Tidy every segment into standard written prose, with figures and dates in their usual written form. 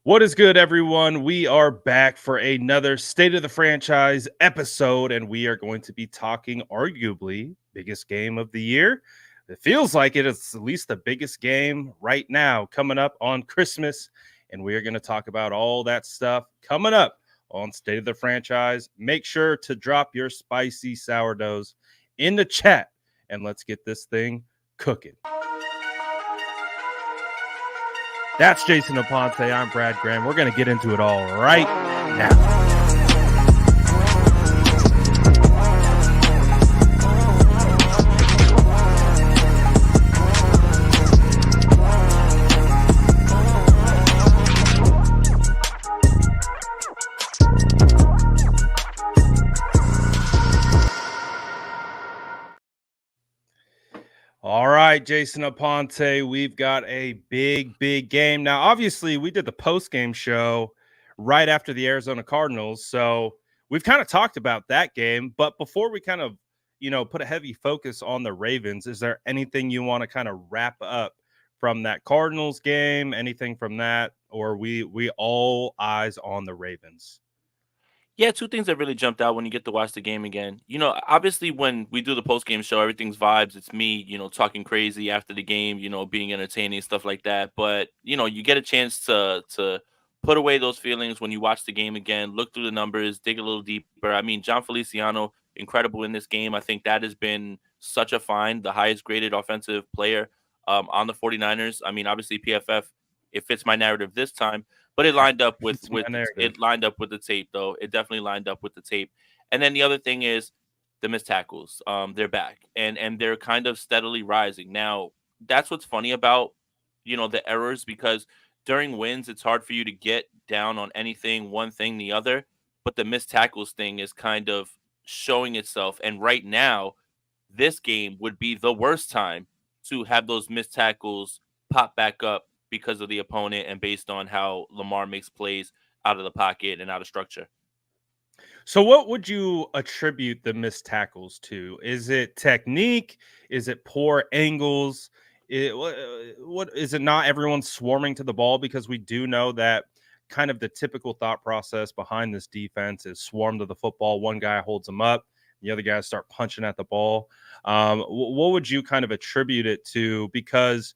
What is good, everyone? We are back for another State of the Franchise episode, and we are going to be talking arguably biggest game of the year. It feels like it is at least the biggest game right now coming up on Christmas, and we are going to talk about all that stuff coming up on State of the Franchise. Make sure to drop your spicy sourdoughs in the chat, and let's get this thing cooking. That's Jason Aponte. I'm Brad Graham. We're going to get into it all right now. All right, Jason Aponte, we've got a big game. Now, obviously, we did the post-game show right after the Arizona Cardinals, so we've kind of talked about that game. But before we kind of, put a heavy focus on the Ravens, is there anything you want to kind of wrap up from that Cardinals game? Anything from that, or we all eyes on the Ravens? Yeah, two things that really jumped out when you get to watch the game again. Obviously when we do the post game show, everything's vibes. It's me, talking crazy after the game, being entertaining, stuff like that. But, you get a chance to put away those feelings when you watch the game again, look through the numbers, dig a little deeper. I mean, John Feliciano, incredible in this game. I think that has been such a find, the highest graded offensive player on the 49ers. I mean, obviously PFF, it fits my narrative this time, but it lined up with It's my with narrative. it lined up with the tape though. It definitely lined up with the tape. And then the other thing is the missed tackles. They're back and they're kind of steadily rising. Now, that's what's funny about the errors because during wins it's hard for you to get down on anything, one thing, the other. But the missed tackles thing is kind of showing itself. And right now, this game would be the worst time to have those missed tackles pop back up because of the opponent and based on how Lamar makes plays out of the pocket and out of structure. So, what would you attribute the missed tackles to? Is it technique? Is it poor angles? What is it? Not everyone swarming to the ball, because we do know that kind of the typical thought process behind this defense is swarm to the football. One guy holds them up, the other guys start punching at the ball. What would you kind of attribute it to? Because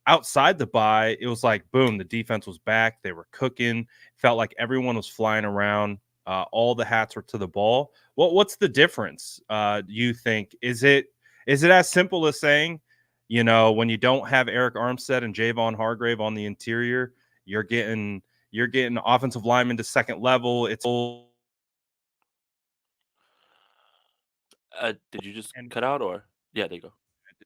outside the bye, it was like boom, the defense was back. They were cooking. Felt like everyone was flying around. All the hats were to the ball. What's the difference? You think is it as simple as saying, when you don't have Eric Armstead and Javon Hargrave on the interior, you're getting offensive linemen to second level. It's all Did you just and cut out or? Yeah, there you go. it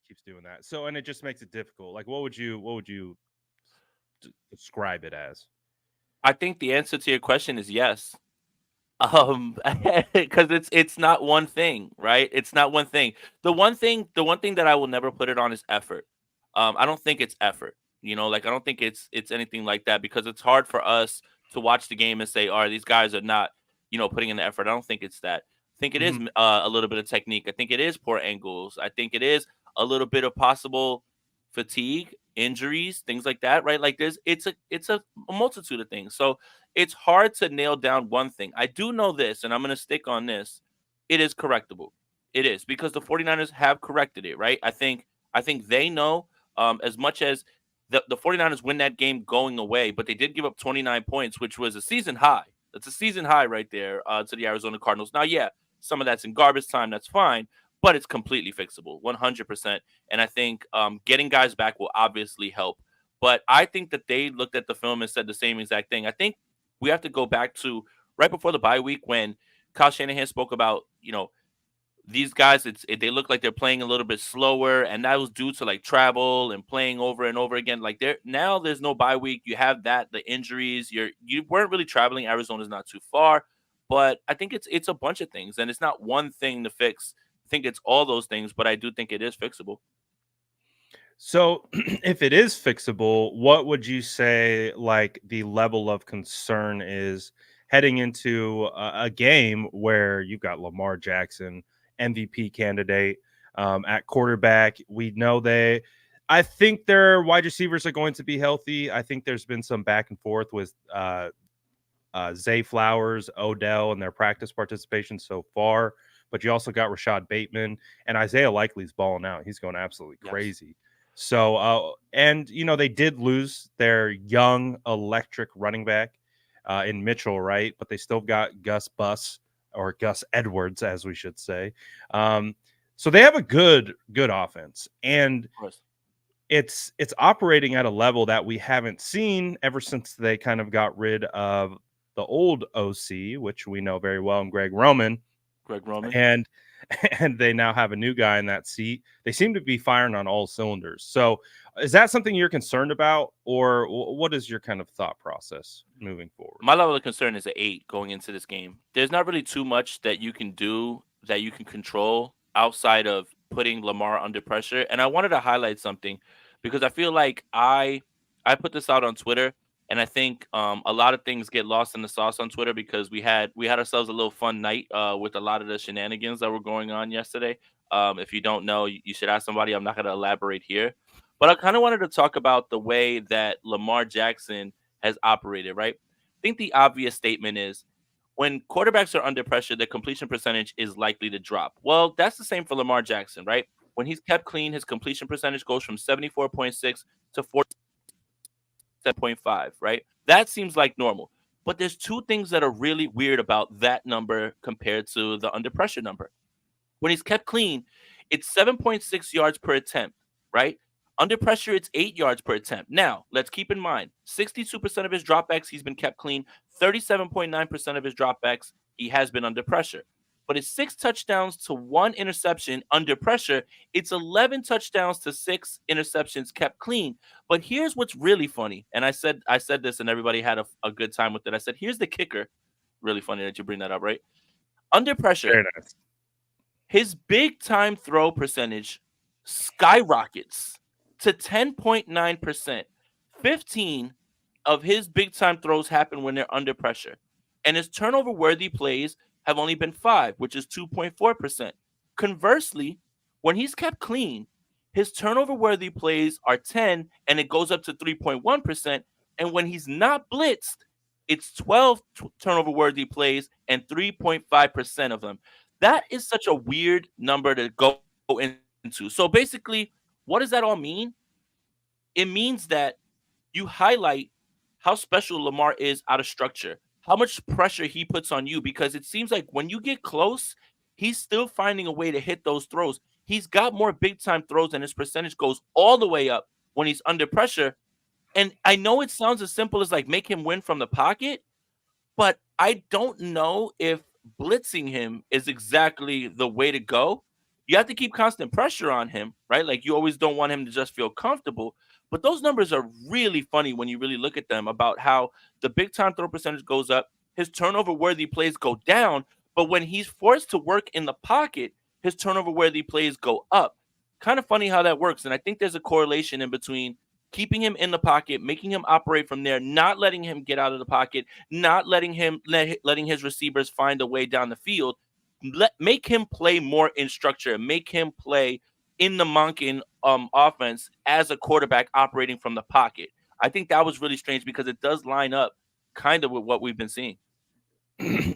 keeps doing that. So and it just makes it difficult. Like what would you describe it as? I think the answer to your question is yes. Because it's not one thing, right? It's not one thing. The one thing that I will never put it on is effort. I don't think it's effort. Like I don't think it's anything like that because it's hard for us to watch the game and say, "All right, these guys are not, putting in the effort." I don't think it's that. I think it is Mhm. a little bit of technique. I think it is poor angles. I think it is a little bit of possible fatigue, injuries, things like that, right? Like it's a multitude of things. So it's hard to nail down one thing. I do know this, and I'm going to stick on this. It is correctable. It is because the 49ers have corrected it, right? I think they know as much as the 49ers win that game going away, but they did give up 29 points, which was a season high. That's a season high right there to the Arizona Cardinals. Now, yeah, some of that's in garbage time. That's fine, but it's completely fixable, 100%. And I think getting guys back will obviously help. But I think that they looked at the film and said the same exact thing. I think we have to go back to right before the bye week when Kyle Shanahan spoke about, these guys, they look like they're playing a little bit slower, and that was due to like travel and playing over and over again. Like there's no bye week. You have that the injuries. You weren't really traveling. Arizona's not too far, but I think it's a bunch of things, and it's not one thing to fix. I think it's all those things, but I do think it is fixable. So, if it is fixable, what would you say like the level of concern is heading into a game where you've got Lamar Jackson, MVP candidate, at quarterback? We know I think their wide receivers are going to be healthy. I think there's been some back and forth with Zay Flowers, Odell, and their practice participation so far. But you also got Rashad Bateman and Isaiah Likely's balling out. He's going absolutely Yes. crazy. So, and they did lose their young electric running back in Mitchell, right? But they still got Gus Bus or Gus Edwards, as we should say. So they have a good offense, and Of course. it's operating at a level that we haven't seen ever since they kind of got rid of the old OC, which we know very well, and Greg Roman, Greg Roman. and and they now have a new guy in that seat. They seem to be firing on all cylinders. So, is that something you're concerned about, or what is your kind of thought process moving forward? My level of concern is an 8 going into this game. There's not really too much that you can do, that you can control outside of putting Lamar under pressure. And I wanted to highlight something because I feel like I put this out on Twitter, and I think a lot of things get lost in the sauce on Twitter because we had ourselves a little fun night with a lot of the shenanigans that were going on yesterday. If you don't know, you should ask somebody. I'm not going to elaborate here, but I kind of wanted to talk about the way that Lamar Jackson has operated. Right, I think the obvious statement is when quarterbacks are under pressure, their completion percentage is likely to drop. Well, that's the same for Lamar Jackson, right? When he's kept clean, his completion percentage goes from 74.6 to 47.5, right? That seems like normal. But there's two things that are really weird about that number compared to the under pressure number. When he's kept clean, it's 7.6 yards per attempt, right? Under pressure, it's 8 yards per attempt. Now, let's keep in mind 62% of his dropbacks, he's been kept clean. 37.9% of his dropbacks, he has been under pressure. But it's 6 touchdowns to 1 interception under pressure. It's 11 touchdowns to 6 interceptions kept clean. But here's what's really funny. And I said this and everybody had a good time with it. I said, here's the kicker. Really funny that you bring that up, right? Under pressure, Very nice. his big time throw percentage skyrockets to 10.9%. 15 of his big time throws happen when they're under pressure. And his turnover worthy plays have only been 5, which is 2.4%. Conversely, when he's kept clean, his turnover worthy plays are 10 and it goes up to 3.1%. And when he's not blitzed, it's 12 turnover worthy plays and 3.5% of them. That is such a weird number to go into. So basically, what does that all mean? It means that you highlight how special Lamar is out of structure, how much pressure he puts on you, because it seems like when you get close, he's still finding a way to hit those throws. He's got more big time throws, and his percentage goes all the way up when he's under pressure. And I know it sounds as simple as like make him win from the pocket, but I don't know if blitzing him is exactly the way to go. You have to keep constant pressure on him, right? Like you always don't want him to just feel comfortable. But those numbers are really funny when you really look at them about how the big time throw percentage goes up, his turnover worthy plays go down, but when he's forced to work in the pocket, his turnover worthy plays go up. Kind of funny how that works. And I think there's a correlation in between keeping him in the pocket, making him operate from there, not letting him get out of the pocket, not letting his receivers find a way down the field. Make him play more in structure, make him play in the Monken offense as a quarterback operating from the pocket. I think that was really strange because it does line up kind of with what we've been seeing.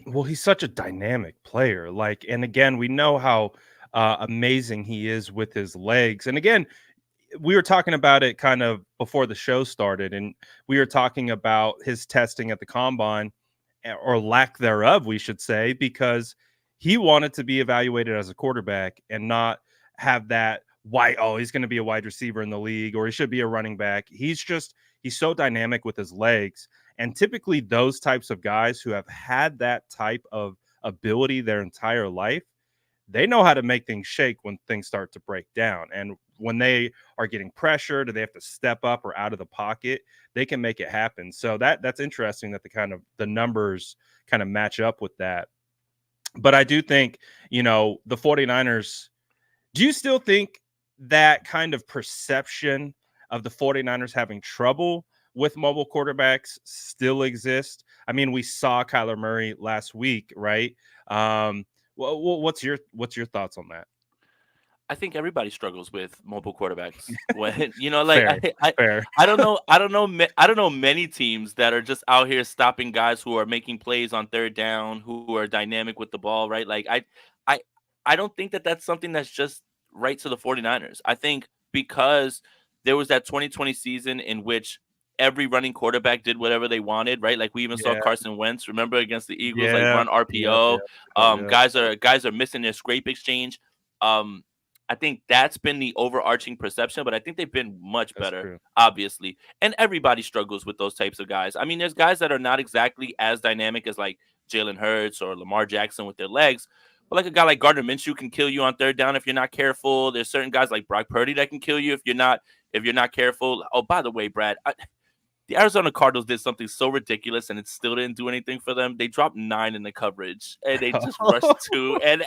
Well, he's such a dynamic player. Like, and again, we know how amazing he is with his legs. And again, we were talking about it kind of before the show started, and we were talking about his testing at the combine, or lack thereof, we should say, because he wanted to be evaluated as a quarterback and not have that why oh he's going to be a wide receiver in the league or he should be a running back. He's so dynamic with his legs, and typically those types of guys who have had that type of ability their entire life, they know how to make things shake when things start to break down. And when they are getting pressured or they have to step up or out of the pocket, they can make it happen. So that's interesting that the numbers kind of match up with that. But I do think, the 49ers, do you still think that kind of perception of the 49ers having trouble with mobile quarterbacks still exist? I mean, we saw Kyler Murray last week, right? What's your thoughts on that? I think everybody struggles with mobile quarterbacks. When like Fair, fair. I don't know, I don't know many teams that are just out here stopping guys who are making plays on third down, who are dynamic with the ball, right? Like I, I don't think that that's something that's just right to the 49ers. I think because there was that 2020 season in which every running quarterback did whatever they wanted, right? Like we even saw Yeah, Carson Wentz, remember against the Eagles, like yeah, run yeah, RPO. yeah, yeah. Guys are missing their scrape exchange. Um, I think that's been the overarching perception, but I think they've been much That's better, true. obviously. And everybody struggles with those types of guys. I mean, there's guys that are not exactly as dynamic as like Jalen Hurts or Lamar Jackson with their legs. But like a guy like Gardner Minshew can kill you on third down if you're not careful. There's certain guys like Brock Purdy that can kill you if you're not careful. Oh, by the way, Brad, the Arizona Cardinals did something so ridiculous and it still didn't do anything for them. They dropped 9 in the coverage and they just rushed 2 and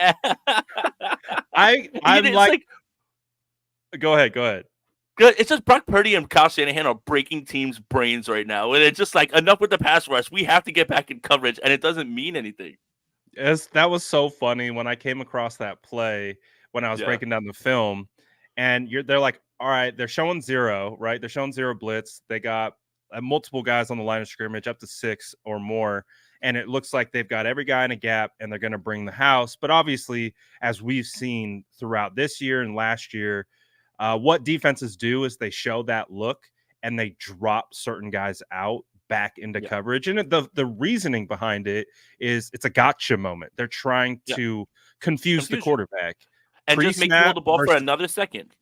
I'm it's like, like go ahead, go ahead. good. It's just Brock Purdy and Kyle Shanahan are breaking teams' brains right now. And it's just like enough with the pass rush. We have to get back in coverage and it doesn't mean anything. That was so funny when I came across that play when I was Yeah. breaking down the film, and they're like, all right, they're showing zero, right? They're showing zero blitz. They got multiple guys on the line of scrimmage, up to 6 or more, and it looks like they've got every guy in a gap, and they're going to bring the house. But obviously, as we've seen throughout this year and last year, what defenses do is they show that look and they drop certain guys out back into Yeah. coverage. And the reasoning behind it is it's a gotcha moment. They're trying Yeah. to confuse the Confusion. quarterback. And just make you hold Pre-snap the ball for versus another second.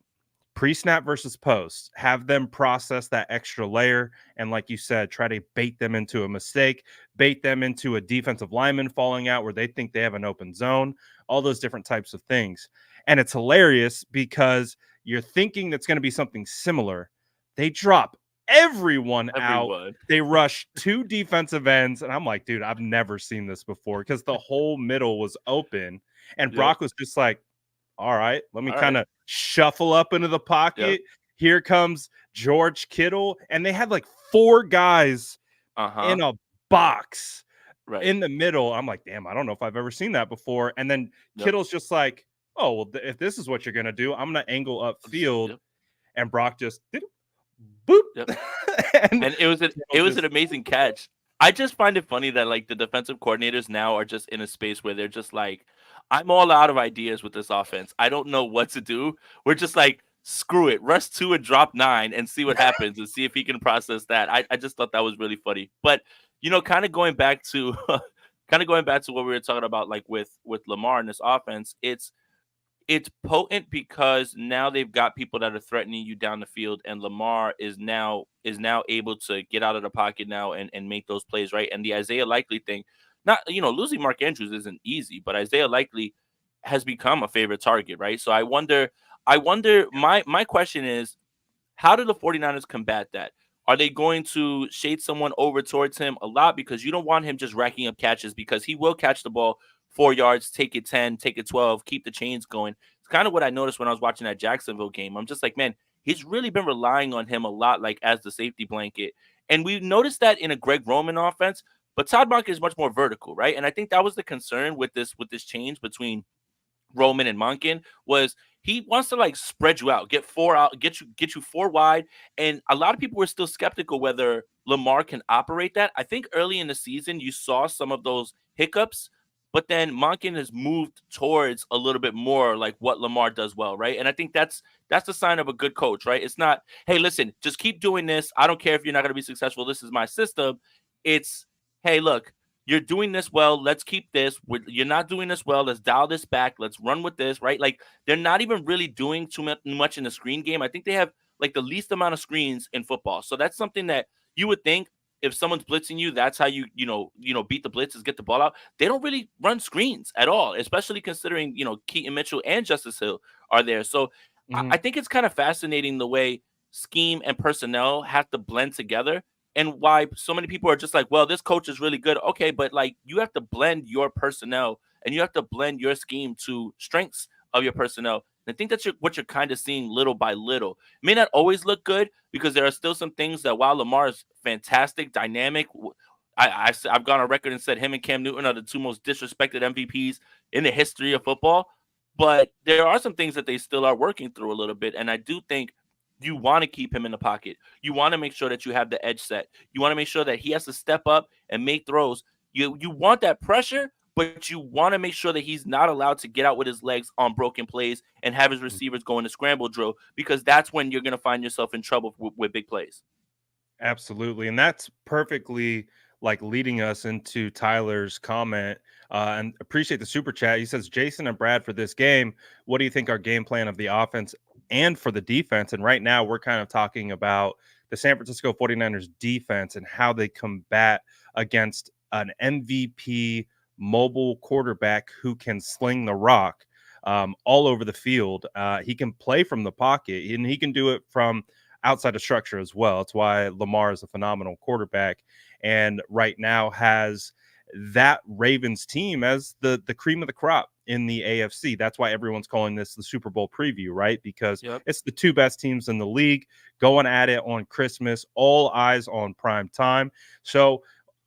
pre-snap versus post. Have them process that extra layer and, like you said, try to bait them into a mistake, bait them into a defensive lineman falling out where they think they have an open zone, all those different types of things. And it's hilarious because you're thinking that's going to be something similar. They drop everyone out. Everyone. They rush 2 defensive ends. And I'm like, dude, I've never seen this before because the whole middle was open. And Yep. Brock was just like, all right, let me All kind right. of shuffle up into the Yep. pocket. Here comes George Kittle. And they had like 4 guys Uh-huh. in a box Right. in the middle. I'm like, damn, I don't know if I've ever seen that before. And then Yep. Kittle's just like, oh, well, if this is what you're going to do, I'm going to angle upfield. Yep. And Brock just did boop. Yep. And And it was an amazing catch. I just find it funny that like the defensive coordinators now are just in a space where they're just like, I'm all out of ideas with this offense. I don't know what to do. We're just like, screw it, rush 2 and drop 9 and see what happens and see if he can process that. I just thought that was really funny. But kind of going back to what we were talking about, like with Lamar and this offense, it's potent because now they've got people that are threatening you down the field, and Lamar is now able to get out of the pocket now and make those plays, right. And the Isaiah Likely thing, not losing Mark Andrews isn't easy, but Isaiah Likely has become a favorite target, right. So I wonder my question is, how do the 49ers combat that? Are they going to shade someone over towards him a lot because you don't want him just racking up catches, because he will catch the ball 4 yards, take it 10, take it 12, keep the chains going. It's kind of what I noticed when I was watching that Jacksonville game. I'm just like, man, he's really been relying on him a lot, like as the safety blanket. And we noticed that in a Greg Roman offense, but Todd Monk is much more vertical, right? And I think that was the concern with this change between Roman and Monken, was he wants to like spread you out, get 4 out, get you 4 wide. And a lot of people were still skeptical whether Lamar can operate that. I think early in the season you saw some of those hiccups, but then Monken has moved towards a little bit more like what Lamar does well, right? And I think that's the sign of a good coach, right? It's not, hey, listen, just keep doing this. I don't care if you're not going to be successful. This is my system. It's, hey, look, you're doing this well. Let's keep this. You're not doing this well. Let's dial this back. Let's run with this, right? Like they're not even really doing too much in the screen game. I think they have like the least amount of screens in football. So that's something that you would think if someone's blitzing you, that's how beat the blitzes, get the ball out. They don't really run screens at all, especially considering Keaton Mitchell and Justice Hill are there. So I Mhm. think it's kind of fascinating the way scheme and personnel have to blend together, and why so many people are just like, well, this coach is really good. Okay, but like you have to blend your personnel and you have to blend your scheme to strengths of your personnel. And I think that's what you're kind of seeing little by little. It may not always look good because there are still some things that, while Lamar is fantastic, dynamic, I've gone on record and said him and Cam Newton are the 2 most disrespected MVPs in the history of football. But there are some things that they still are working through a little bit. And I do think you want to keep him in the pocket. You want to make sure that you have the edge set. You want to make sure that he has to step up and make throws. You want that pressure, but you want to make sure that he's not allowed to get out with his legs on broken plays and have his receivers go into scramble drill, because that's when you're going to find yourself in trouble with big plays. Absolutely. And that's perfectly like leading us into Tyler's comment. And appreciate the super chat. He says, Jason and Brad, for this game, what do you think our game plan of the offense and for the defense? And right now, we're kind of talking about the San Francisco 49ers defense and how they combat against an MVP mobile quarterback who can sling the rock all over the field. He can play from the pocket and he can do it from outside of structure as well. It's why Lamar is a phenomenal quarterback and right now has that Ravens team as the cream of the crop in the AFC. That's why everyone's calling this the Super Bowl preview, right? Because Yep. it's the two best teams in the league going at it on Christmas, all eyes on prime time. So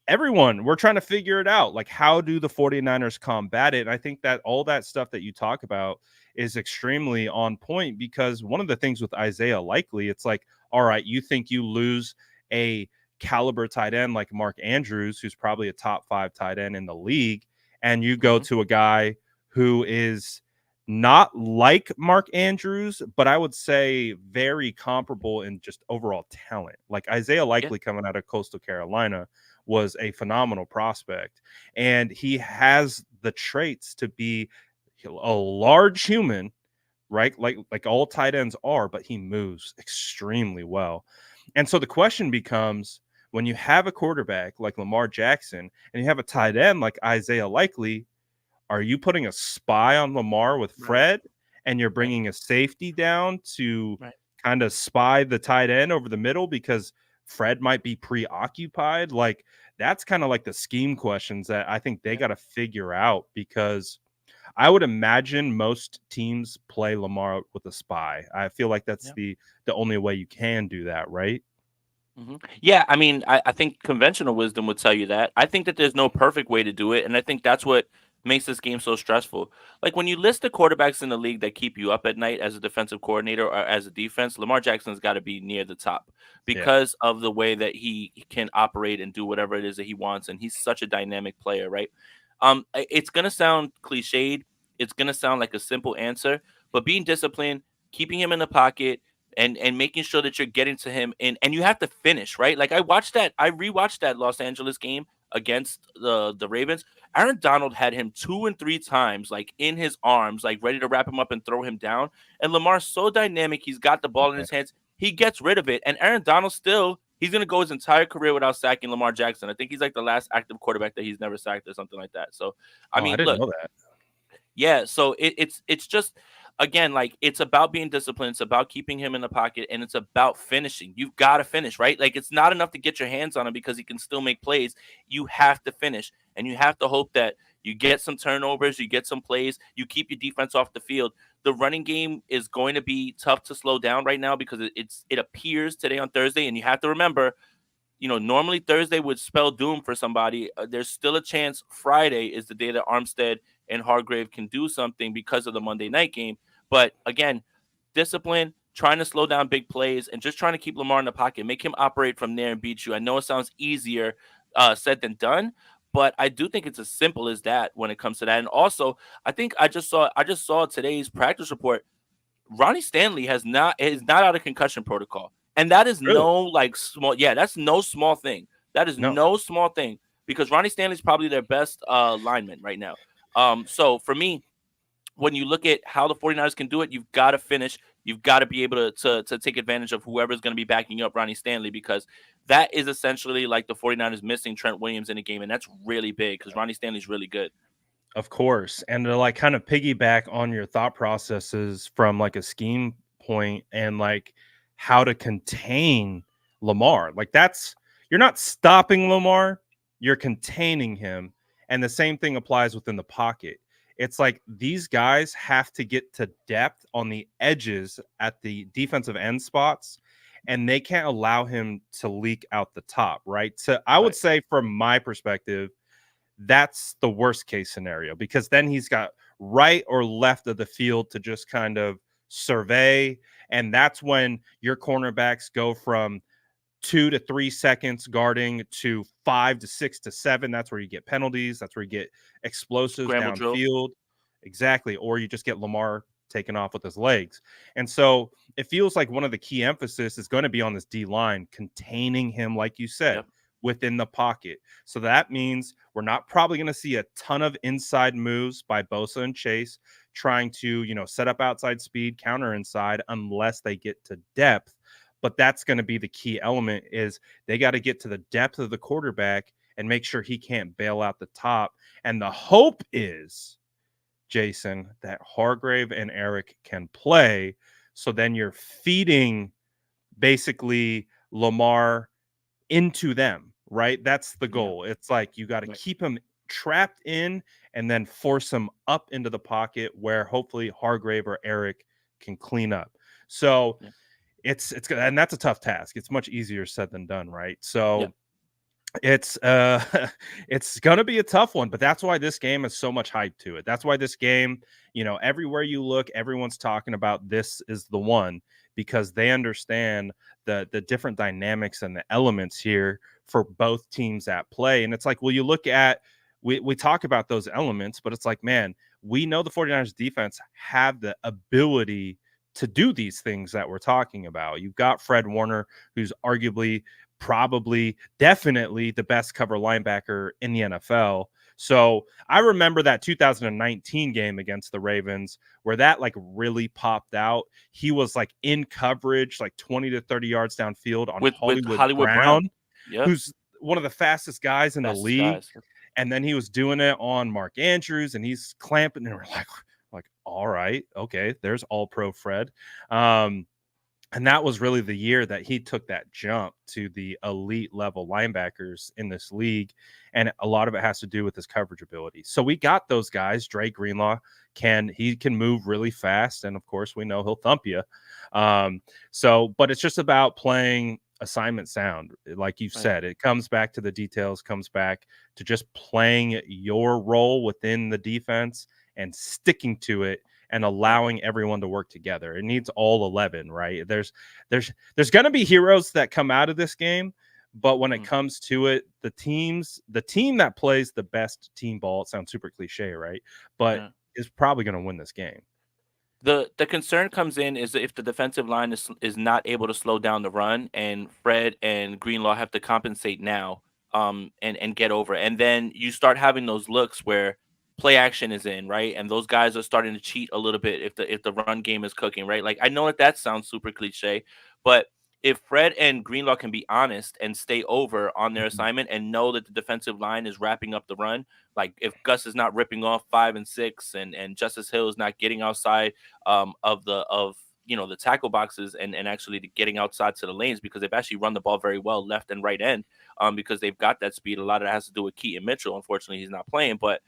everyone, we're trying to figure it out. Like, how do the 49ers combat it? And I think that all that stuff that you talk about is extremely on point because one of the things with Isaiah Likely, it's like, all right, you think you lose a caliber tight end like Mark Andrews, who's probably a top 5 tight end in the league, and you go Mhm. to a guy who is not like Mark Andrews, but I would say very comparable in just overall talent. Like Isaiah Yeah. Likely coming out of Coastal Carolina was a phenomenal prospect, and he has the traits to be a large human, right? Like all tight ends are, but he moves extremely well. And so the question becomes when you have a quarterback like Lamar Jackson and you have a tight end like Isaiah Likely, are you putting a spy on Lamar with Right. Fred and you're Right. bringing a safety down to Right. kind of spy the tight end over the middle because Fred might be preoccupied? Like that's kind of like the scheme questions that I think they Yeah. got to figure out because I would imagine most teams play Lamar with a spy. I feel like that's Yeah. the only way you can do that, right? Yeah, I mean, I think conventional wisdom would tell you that. I think that there's no perfect way to do it, and I think that's what makes this game so stressful. Like when you list the quarterbacks in the league that keep you up at night as a defensive coordinator or as a defense, Lamar Jackson's got to be near the top Yeah. because of the way that he can operate and do whatever it is that he wants, and he's such a dynamic player, right? It's gonna sound cliched, it's gonna sound like a simple answer, but being disciplined, keeping him in the pocket, and making sure that you're getting to him and you have to finish, right? Like I rewatched that Los Angeles game against the Ravens. Aaron Donald had him 2 and 3 times like in his arms, like ready to wrap him up and throw him down. And Lamar's so dynamic, he's got the ball in Yeah. his hands, he gets rid of it. And Aaron Donald still he's gonna go his entire career without sacking Lamar Jackson. I think he's like the last active quarterback that he's never sacked or something like that. So I Oh, I mean, didn't look, know that. yeah, so it's just again like it's about being disciplined, it's about keeping him in the pocket, and it's about finishing. You've got to finish, right? Like it's not enough to get your hands on him because he can still make plays. You have to finish, and you have to hope that you get some turnovers, you get some plays, you keep your defense off the field. The running game is going to be tough to slow down right now because it appears today on Thursday, and you have to remember normally Thursday would spell doom for somebody. There's still a chance Friday is the day that Armstead and Hargrave can do something because of the Monday night game. But again, discipline, trying to slow down big plays, and just trying to keep Lamar in the pocket, make him operate from there and beat you. I know it sounds easier said than done, but I do think it's as simple as that when it comes to that. And also, I think I just saw today's practice report. Ronnie Stanley is not out of concussion protocol. And that is Really? no like small that's no small thing. That is No. no small thing because Ronnie Stanley's probably their best lineman right now. So for me, when you look at how the 49ers can do it, you've got to finish. You've got to be able to take advantage of whoever's going to be backing up Ronnie Stanley because that is essentially like the 49ers missing Trent Williams in a game. And that's really big because Ronnie Stanley's really good. Of course. And to like kind of piggyback on your thought processes from like a scheme point and like how to contain Lamar. Like that's you're not stopping Lamar, you're containing him. And the same thing applies within the pocket. It's like these guys have to get to depth on the edges at the defensive end spots, and they can't allow him to leak out the top, right? So I would Right. say, from my perspective, that's the worst case scenario because then he's got right or left of the field to just kind of survey. And that's when your cornerbacks go from 2 to 3 seconds guarding to 5 to 6 to 7. That's where you get penalties. That's where you get explosives Scramble drill. downfield. Exactly. Or you just get Lamar taking off with his legs. And so it feels like one of the key emphasis is going to be on this D line, containing him, like you said, Yep. within the pocket. So that means we're not probably going to see a ton of inside moves by Bosa and Chase trying to, set up outside speed, counter inside, unless they get to depth. But that's going to be the key element is they got to get to the depth of the quarterback and make sure he can't bail out the top. And the hope is, Jason, that Hargrave and Eric can play. So then you're feeding basically Lamar into them, right? That's the Yeah. goal. It's like you got to Right. keep him trapped in and then force him up into the pocket where hopefully Hargrave or Eric can clean up. So Yeah. it's and that's a tough task. It's much easier said than done, right? Yeah. So it's it's gonna be a tough one, but that's why this game has so much hype to it. That's why this game, everywhere you look, everyone's talking about this is the one because they understand the different dynamics and the elements here for both teams at play. And it's like, well, you look at we talk about those elements, but it's like, man, we know the 49ers defense have the ability to do these things that we're talking about. You've got Fred Warner, who's arguably probably definitely the best cover linebacker in the NFL. So I remember that 2019 game against the Ravens where that like really popped out. He was like in coverage, like 20 to 30 yards downfield on With Hollywood Hollywood Brown. Brown, Yep. who's one of the fastest guys in the Fastest league. guys. And then he was doing it on Mark Andrews and he's clamping and we're like, all right, okay, there's all pro Fred. And that was really the year that he took that jump to the elite level linebackers in this league. And a lot of it has to do with his coverage ability. So we got those guys. Dre Greenlaw can move really fast. And of course, we know he'll thump you. But it's just about playing assignment sound. Like you said, it comes back to the details, comes back to just playing your role within the defense and sticking to it and allowing everyone to work together. It needs all 11, right? There's going to be heroes that come out of this game, but when it comes to it, the team that plays the best team ball, it sounds super cliche, right? But is probably going to win this game. The concern comes in is if the defensive line is not able to slow down the run, and Fred and Greenlaw have to compensate now, and get over, and then you start having those looks where play action is in, right, and those guys are starting to cheat a little bit if the run game is cooking, right. Like I know that sounds super cliche, but if Fred and Greenlaw can be honest and stay over on their assignment and know that the defensive line is wrapping up the run, like if Gus is not ripping off 5 and 6 and Justice Hill is not getting outside of the tackle boxes and actually getting outside to the lanes, because they've actually run the ball very well left and right end, because they've got that speed. A lot of that has to do with Keaton Mitchell. Unfortunately, he's not playing, but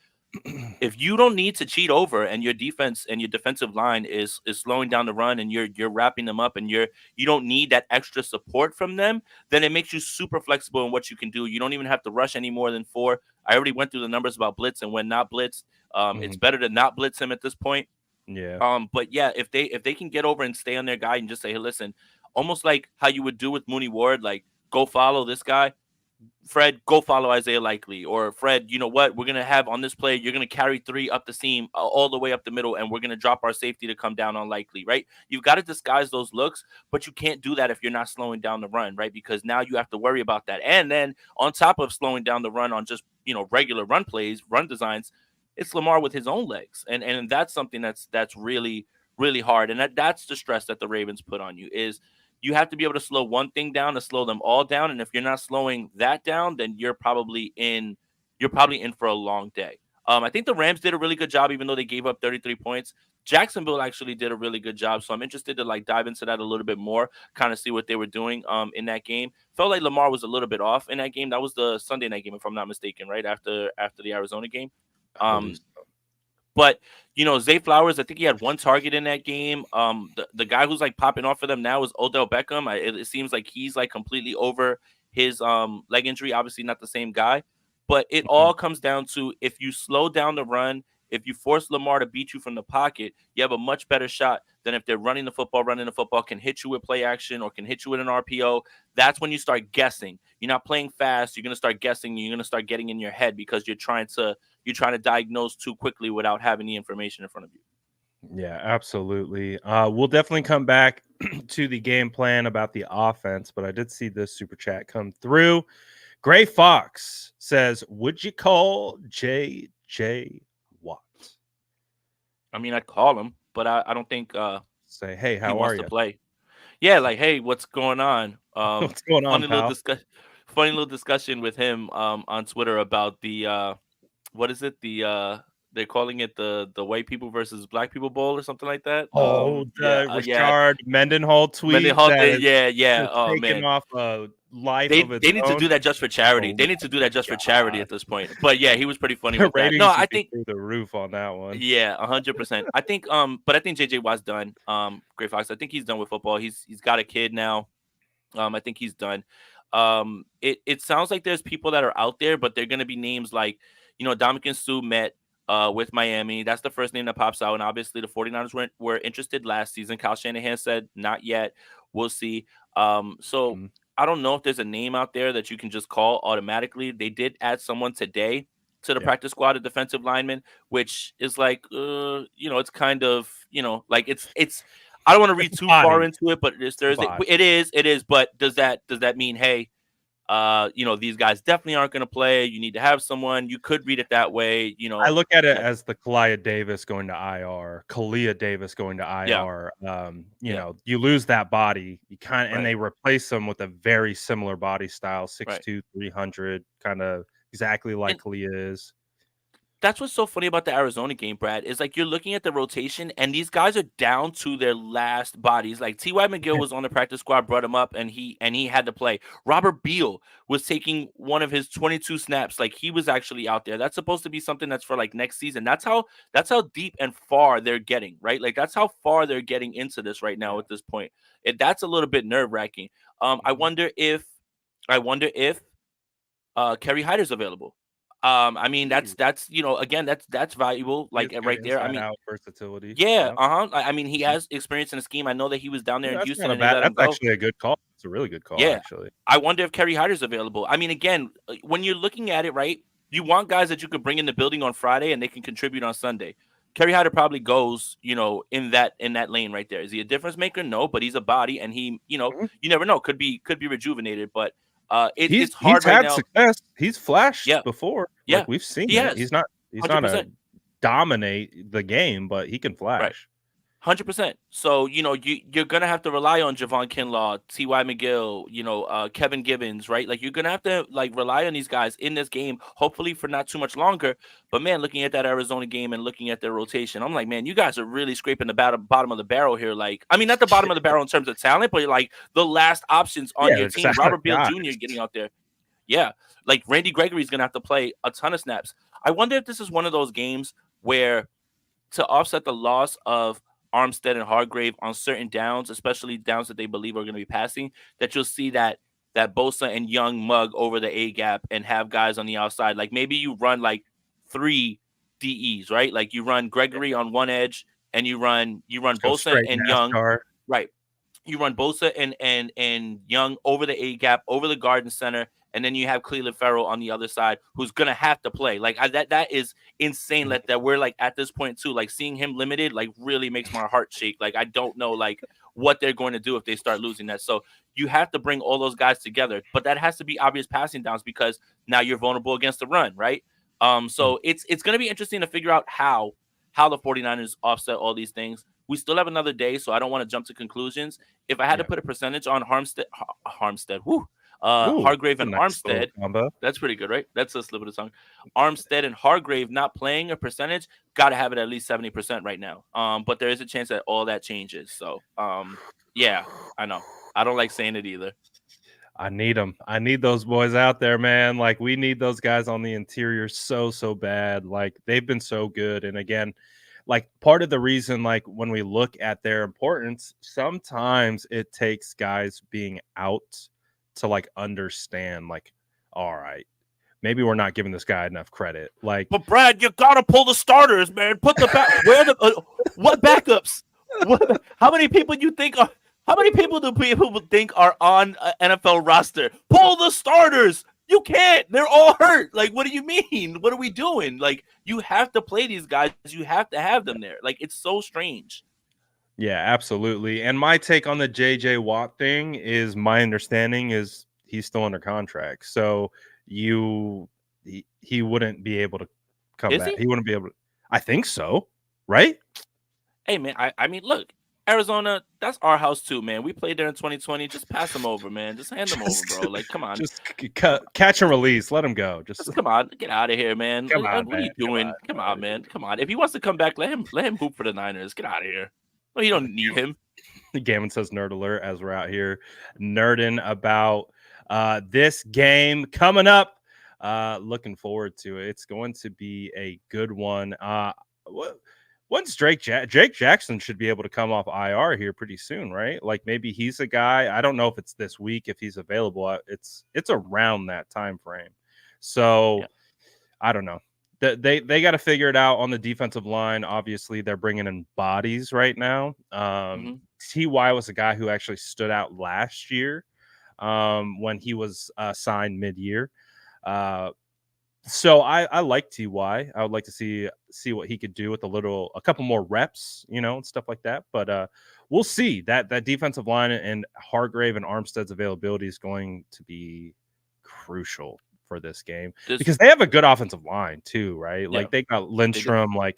if you don't need to cheat over and your defense and your defensive line is slowing down the run and you're wrapping them up and you don't need that extra support from them, then it makes you super flexible in what you can do. You don't even have to rush any more than 4. I already went through the numbers about blitz and when not blitzed. It's better to not blitz him at this point. Yeah. But yeah, if they can get over and stay on their guy and just say, hey, listen, almost like how you would do with Mooney Ward, like go follow this guy. Fred, go follow Isaiah Likely, or Fred, you know what? We're going to have on this play, you're going to carry 3 up the seam, all the way up the middle, and we're going to drop our safety to come down on Likely, right? You've got to disguise those looks, but you can't do that if you're not slowing down the run, right? Because now you have to worry about that. And then on top of slowing down the run on just, regular run plays, run designs, it's Lamar with his own legs. And that's something that's really, really hard. And that's the stress that the Ravens put on you is you have to be able to slow one thing down to slow them all down. And if you're not slowing that down, then you're probably in for a long day. I think the Rams did a really good job, even though they gave up 33 points. Jacksonville actually did a really good job. So I'm interested to dive into that a little bit more, kind of see what they were doing in that game. Felt like Lamar was a little bit off in that game. That was the Sunday night game, if I'm not mistaken, right after the Arizona game. But Zay Flowers, I think he had 1 target in that game. The guy who's popping off for them now is Odell Beckham. It seems like he's completely over his leg injury. Obviously, not the same guy, but it all comes down to if you slow down the run if you force Lamar to beat you from the pocket, you have a much better shot than if they're running the football, can hit you with play action or can hit you with an RPO. That's when you start guessing. You're not playing fast. You're going to start guessing. You're going to start getting in your head because you're trying to diagnose too quickly without having the information in front of you. Yeah, absolutely. We'll definitely come back to the game plan about the offense, but I did see this super chat come through. Gray Fox says, "Would you call J.J. Watt? I mean, I'd call him, but I don't think Say, hey, he how are wants to you? play. Yeah, like, hey, what's going on? What's going on, Funny little pal? discuss, funny little discussion with him on Twitter about the what is it? They're calling it the white people versus black people bowl or something like that. Oh, Yeah, the yeah. Rashard Mendenhall tweet Mendenhall that thing, yeah, yeah. has Oh taken man, off a life of its they need to own. do that just for charity. Oh They need to do that just for my charity gosh. at this point. But yeah, he was pretty funny The with that. No, ratings I would be think through the roof on that one. yeah, 100%. But I think JJ Watt's done. Gray Fox. I think he's done with football. He's got a kid now. I think he's done. It sounds like there's people that are out there, but they're going to be names like, Dominican Sue met with Miami. That's the first name that pops out. And obviously, the 49ers were interested last season. Kyle Shanahan said, not yet. We'll see. So Mhm. I don't know if there's a name out there that you can just call automatically. They did add someone today to the Yeah, practice squad, a defensive lineman, which is like, it's kind of, like it's I don't want to it's read a too far body. into it, but it's It's a Thursday. body. It is. But does that mean, hey, these guys definitely aren't going to play? You need to have someone. You could read it that way. I look at it Like, as the Kalia Davis going to IR, Kalia Davis going to yeah, IR. yeah, You lose that body, and right, they replace him with a very similar body style, right. 6'2", 300, kind of exactly like And Kalia is. that's what's so funny about the Arizona game, Brad, is like you're looking at the rotation and these guys are down to their last bodies. Like T.Y. McGill was on the practice squad, brought him up, and he had to play. Robert Beal was taking one of his 22 snaps. Like he was actually out there. That's supposed to be something that's for like next season. That's how deep and far they're getting, right? Like that's how far they're getting into this right now Yeah. at this point. That's a little bit nerve-wracking. I Mhm. wonder if Kerry Hyder's available. I mean, Ooh, that's again, that's valuable, he like has good right there. I inside mean, out versatility. yeah, Yeah. I mean, he Mhm. has experience in the scheme. I know that he was down there Yeah, in that's Houston not a and they bad. let him That's go. actually a good call. It's a really good call, Yeah, actually. I wonder if Kerry Hyder's available. I mean, again, when you're looking at it, right, you want guys that you could bring in the building on Friday and they can contribute on Sunday. Kerry Hyder probably goes, in that lane right there. Is he a difference maker? No, but he's a body, and Mhm. you never know. Could be rejuvenated, but He's it's he's hard right had now. success. He's flashed Yeah, before. yeah, Like we've seen he it. has He's not a 100%. dominate the game, but he can Right. flash. 100%. So, you're gonna have to rely on Javon Kinlaw, T.Y. McGill, Kevin Gibbons, right? Like you're gonna have to like rely on these guys in this game, hopefully for not too much longer. But man, looking at that Arizona game and looking at their rotation, I'm like, man, you guys are really scraping the bottom of the barrel here. Like, I mean, not the bottom of the barrel in terms of talent, but like the last options on Yeah, your they're just team. out of Robert Beal guys. Jr. getting out there. Yeah. Like Randy Gregory's gonna have to play a ton of snaps. I wonder if this is one of those games where to offset the loss of Armstead and Hargrave on certain downs, especially downs that they believe are going to be passing, that you'll see that Bosa and Young mug over the A gap and have guys on the outside. Like maybe you run like three DEs, right? Like you run Yeah, Gregory on one edge and you run just go Bosa straight and Young, NASCAR. right? You run Bosa and Young over the A gap, over the Garden Center, and then you have Cleveland Farrell on the other side, who's gonna have to play. Like that is insane. Mhm. That we're like at this point too. Like seeing him limited, like really makes my heart shake. Like I don't know like what they're going to do if they start losing that. So you have to bring all those guys together, but that has to be obvious passing downs because now you're vulnerable against the run, right? Mhm. So it's gonna be interesting to figure out how the 49ers offset all these things. We still have another day, so I don't want to jump to conclusions. If I had to Yeah. put a percentage on Ooh, Hargrave a and nice little Armstead, combo. that's pretty good, right? That's a slip of the tongue. Armstead and Hargrave not playing a percentage, got to have it at least 70% right now. But there is a chance that all that changes. So, yeah, I know. I don't like saying it either. I need them. I need those boys out there, man. Like we need those guys on the interior so bad. Like they've been so good. And again, like part of the reason, like when we look at their importance, sometimes it takes guys being out to like understand, like, all right, maybe we're not giving this guy enough credit. Like, But Brad, you gotta pull the starters, man. Put the back. Where the what backups? What? How many people you think are? How many people do people think are on an NFL roster? Pull the starters. You can't. They're all hurt. Like, what do you mean? What are we doing? Like, you have to play these guys. You have to have them there. Like, it's so strange. yeah, absolutely. And my take on the JJ Watt thing is, my understanding is he's still under contract. So he wouldn't be able to come Is back. he? He wouldn't be able to. I think so, right? Hey, man. I mean, look, Arizona. That's our house too, man. We played there in 2020. Just pass them over, man. Just hand them over, Just, bro. Like, come on. just catch and release. Let him go. Just Just come on, get out of here, man. come on, What are man. you doing? Come on, man. Come on. If he wants to come back, let him hoop for the Niners. Get out of here. No, you don't need him. Gammon says nerd alert as we're out here nerding about this game coming up. Looking forward to it. It's going to be a good one. When's Drake Jackson should be able to come off IR here pretty soon, right? Like, maybe he's a guy. I don't know if it's this week, if he's available. It's around that time frame. So Yeah. I don't know. They got to figure it out on the defensive line. Obviously, they're bringing in bodies right now. Ty was a guy who actually stood out last year when he was signed mid-year. So I like Ty. I would like to see what he could do with a couple more reps, and stuff like that. But we'll see. That defensive line and Hargrave and Armstead's availability is going to be crucial for this game, because they have a good offensive line too, right? Yeah, like, they got Lindstrom, like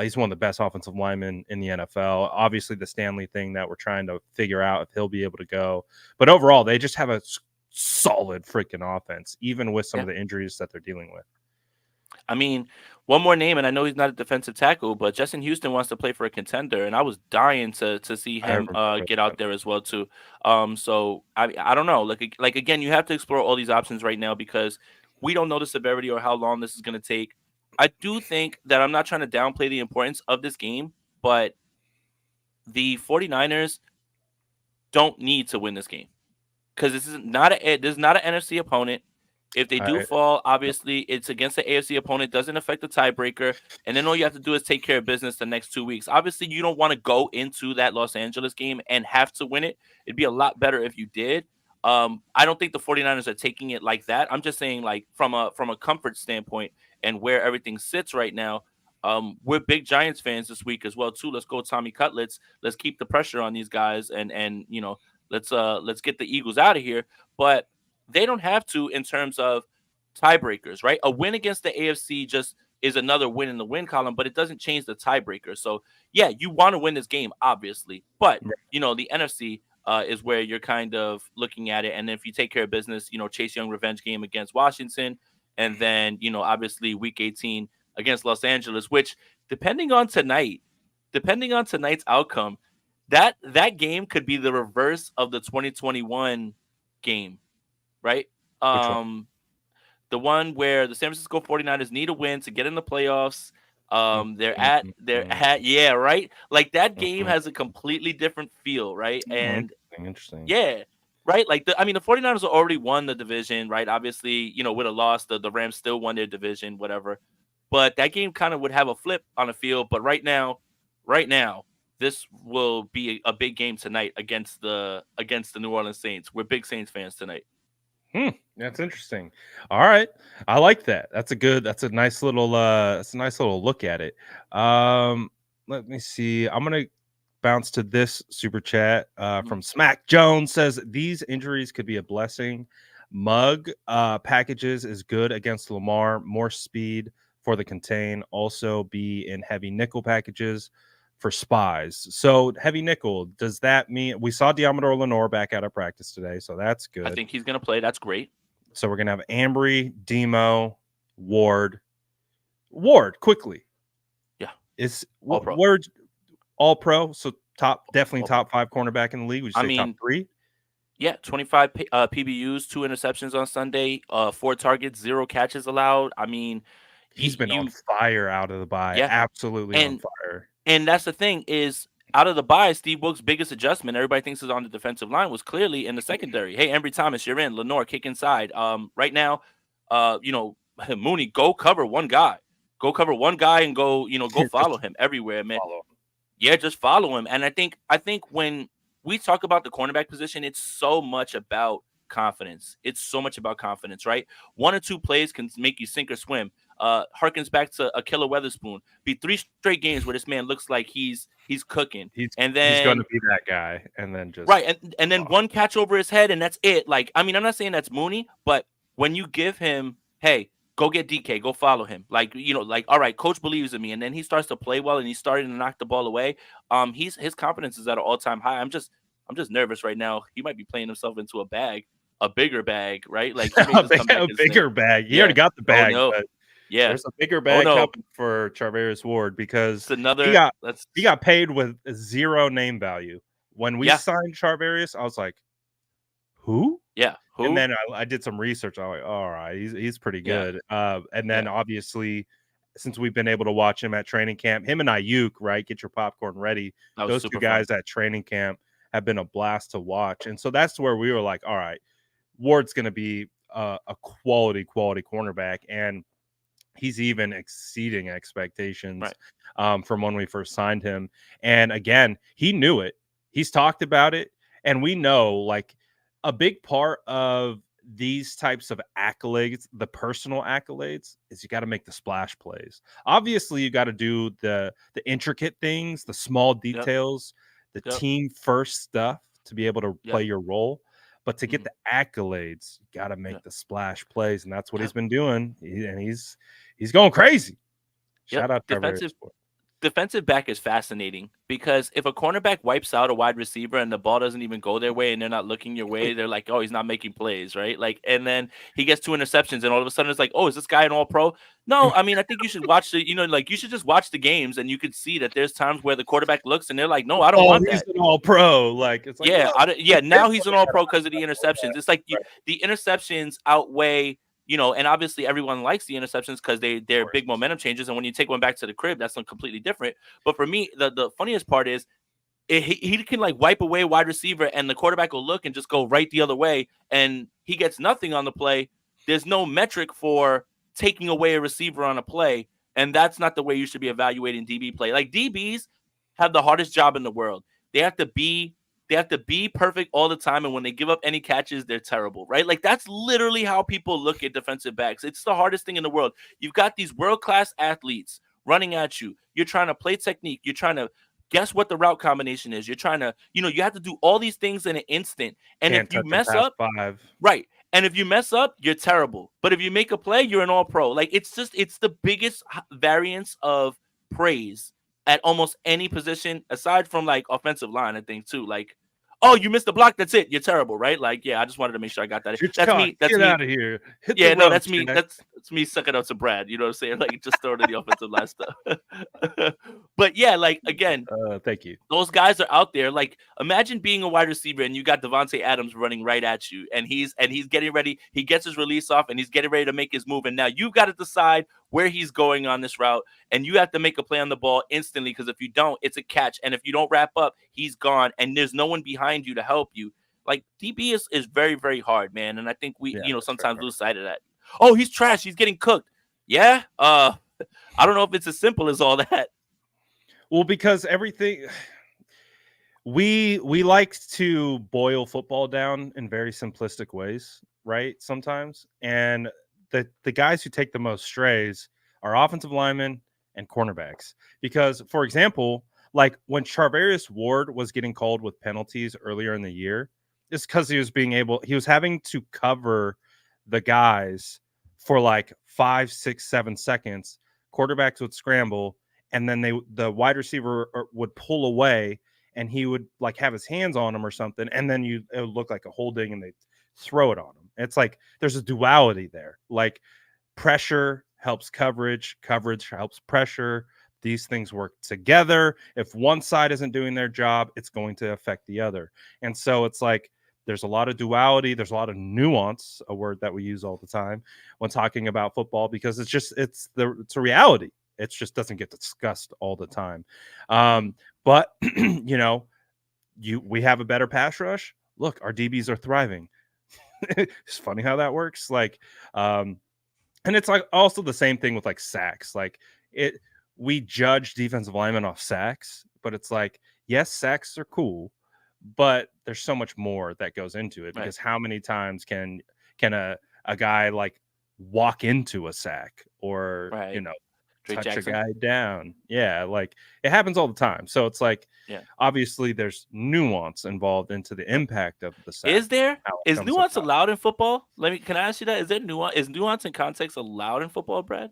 he's one of the best offensive linemen in the NFL. Obviously, the Stanley thing that we're trying to figure out if he'll be able to go, but overall, they just have a solid freaking offense, even with some of the injuries that they're dealing with. I mean, one more name, and I know he's not a defensive tackle, but Justin Houston wants to play for a contender, and I was dying to see him get out there as well too. So I don't know. Like again, you have to explore all these options right now, because we don't know the severity or how long this is going to take. I do think that, I'm not trying to downplay the importance of this game, but the 49ers don't need to win this game, because this is not an NFC opponent. If they do fall, obviously it's against the AFC opponent. Doesn't affect the tiebreaker, and then all you have to do is take care of business the next 2 weeks. Obviously, you don't want to go into that Los Angeles game and have to win it. It'd be a lot better if you did. I don't think the 49ers are taking it like that. I'm just saying, like, from a comfort standpoint and where everything sits right now. We're big Giants fans this week as well too. Let's go Tommy Cutlets. Let's keep the pressure on these guys, and let's get the Eagles out of here. But they don't have to, in terms of tiebreakers, right? A win against the AFC just is another win in the win column, but it doesn't change the tiebreaker. So yeah, you want to win this game, obviously, but the NFC is where you're kind of looking at it. And if you take care of business, Chase Young revenge game against Washington, and then obviously Week 18 against Los Angeles, which depending on tonight's outcome, that game could be the reverse of the 2021 game. Right? The one where the San Francisco 49ers need a win to get in the playoffs. They're at yeah, right? Like, that game has a completely different feel, right? And interesting. Yeah, right? Like, the 49ers have already won the division, right? Obviously, with a loss, the Rams still won their division, whatever. But that game kind of would have a flip on the field. But right now, this will be a big game tonight against the New Orleans Saints. We're big Saints fans tonight. That's interesting. All right, I like that. That's a nice little look at it. Let me see. I'm gonna bounce to this super chat from Smack Jones. Says these injuries could be a blessing. Mug packages is good against Lamar. More speed for the contain. Also be in heavy nickel packages for spies. So heavy nickel, does that mean we saw Diamador Lenore back out of practice today? So that's good. I think he's going to play. That's great. So we're going to have Ambry, Demo, Ward quickly. Yeah. Is Ward all pro? So definitely top 5 cornerback in the league. Would you say top 3? Yeah, 25 PBUs, 2 interceptions on Sunday, 4 targets, 0 catches allowed. I mean, he's been on fire out of the bye. Yeah. Absolutely on fire. And that's the thing is, out of the bye, Steve Wilkes' biggest adjustment, everybody thinks is on the defensive line, was clearly in the secondary. Hey, Ambry Thomas, you're in. Lenore, kick inside. Right now, Mooney, go cover one guy. Go cover one guy and go follow Just him everywhere, man. follow. Yeah, just follow him. And I think when we talk about the cornerback position, it's so much about confidence. It's so much about confidence, right? One or two plays can make you sink or swim. Harkens back to Akilla Weatherspoon. Be 3 straight games where this man looks like he's cooking. And He's going then to be that guy, and then just right, and then one catch over his head, and that's it. Like, I mean, I'm not saying that's Mooney, but when you give him, hey, go get DK, go follow him. Like, like, all right, coach believes in me, and then he starts to play well, and he's starting to knock the ball away. His confidence is at an all-time high. I'm just nervous right now. He might be playing himself into a bigger bag, right? Like he may just come back a and say, bigger bag. He already yeah, got the oh bag, no, but yeah, there's a bigger oh bag no, coming for Charvarius Ward because it's another. That's he got paid with zero name value. When we yeah, signed Charvarius, I was like, who? yeah. And Who? then I did some research. I'm like, all right, he's pretty Yeah, good. And then yeah. obviously, since we've been able to watch him at training camp, him and Ayuk, right? Get your popcorn ready. That was Those two super fun. guys at training camp have been a blast to watch. And so that's where we were like, all right, Ward's going to be a quality cornerback. And he's even exceeding expectations Right. from when we first signed him. And again, he knew it. He's talked about it. And we know like a big part of these types of accolades, the personal accolades, is you got to make the splash plays. Obviously, you got to do the intricate things, the small Yep. details, the Yep. team first stuff to be able to Yep. play your role. But to get Mhm. the accolades, you got to make Yep. the splash plays, and that's what he's Yep. been doing. He's going crazy. Yep. Shout out Trevor. Defensive back is fascinating because if a cornerback wipes out a wide receiver and the ball doesn't even go their way and they're not looking your way, they're like, oh, he's not making plays, right? Like, and then he gets 2 interceptions and all of a sudden it's like, oh, is this guy an all pro? No, I mean, I think you should watch like you should just watch the games and you could see that there's times where the quarterback looks and they're like, no, I don't Oh, want he's that. an all pro. Like it's like, Yeah, well, yeah. Now he's an all pro because of the interceptions. It's like right, the interceptions outweigh, and obviously everyone likes the interceptions because of they're course. big momentum changes. And when you take one back to the crib, that's something completely different. But for me, the funniest part is he can like wipe away a wide receiver and the quarterback will look and just go right the other way and he gets nothing on the play. There's no metric for taking away a receiver on a play, and that's not the way you should be evaluating DB play. Like DBs have the hardest job in the world. They have to be perfect all the time, and when they give up any catches, they're terrible, right? Like that's literally how people look at defensive backs. It's the hardest thing in the world. You've got these world-class athletes running at you. You're trying to play technique. You're trying to guess what the route combination is. You're trying to, you have to do all these things in an instant. And if Can't you touch him mess past up, 5. right. And if you mess up, you're terrible. But if you make a play, you're an all pro. Like it's the biggest variance of praise at almost any position aside from like offensive line, I think too. Like, oh, you missed the block. That's it. You're terrible, right? Like, yeah, I just wanted to make sure I got that. That's Hitchcock, me. That's get me. out of here. Hit the Yeah, no, road, that's me. Jack. That's me sucking up to Brad. You know what I'm saying? Like just throwing in the offensive line stuff. But yeah, like again, Thank you. those guys are out there. Like, imagine being a wide receiver and you got Devontae Adams running right at you, and he's getting ready. He gets his release off, and he's getting ready to make his move. And now you've got to decide where he's going on this route, and you have to make a play on the ball instantly. Because if you don't, it's a catch, and if you don't wrap up, he's gone, and there's no one behind you to help you. Like DB is very very hard, man. And I think we Yeah, it's very sometimes hard. lose sight of that. Oh, he's trash. He's getting cooked. Yeah. I don't know if it's as simple as all that. Well, because everything we like to boil football down in very simplistic ways, right? Sometimes, and the guys who take the most strays are offensive linemen and cornerbacks. Because, for example, like when Charvarius Ward was getting called with penalties earlier in the year, it's because he was having to cover the guys for like 5, 6, 7 seconds. Quarterbacks would scramble, and then the wide receiver would pull away and he would like have his hands on him or something, and then it would look like a holding, and they throw it on him. It's like there's a duality there. Like pressure helps coverage, coverage helps pressure. These things work together. If one side isn't doing their job, it's going to affect the other. And so it's like there's a lot of duality, there's a lot of nuance, a word that we use all the time when talking about football, because it's a reality. It just doesn't get discussed all the time. But we have a better pass rush. Look, our DBs are thriving. It's funny how that works. Like, And it's like also the same thing with like sacks. Like it, we judge defensive linemen off sacks, but it's like, yes, sacks are cool, but there's so much more that goes into it Right. because how many times can a guy like walk into a sack or Right. Drake touch a Jackson. guy down? Yeah, like it happens all the time. So it's like Yeah. obviously there's nuance involved into the Right. impact of the sack, Is there how it is comes nuance about. allowed in football? Can I ask you that? Is nuance and context allowed in football, Brad?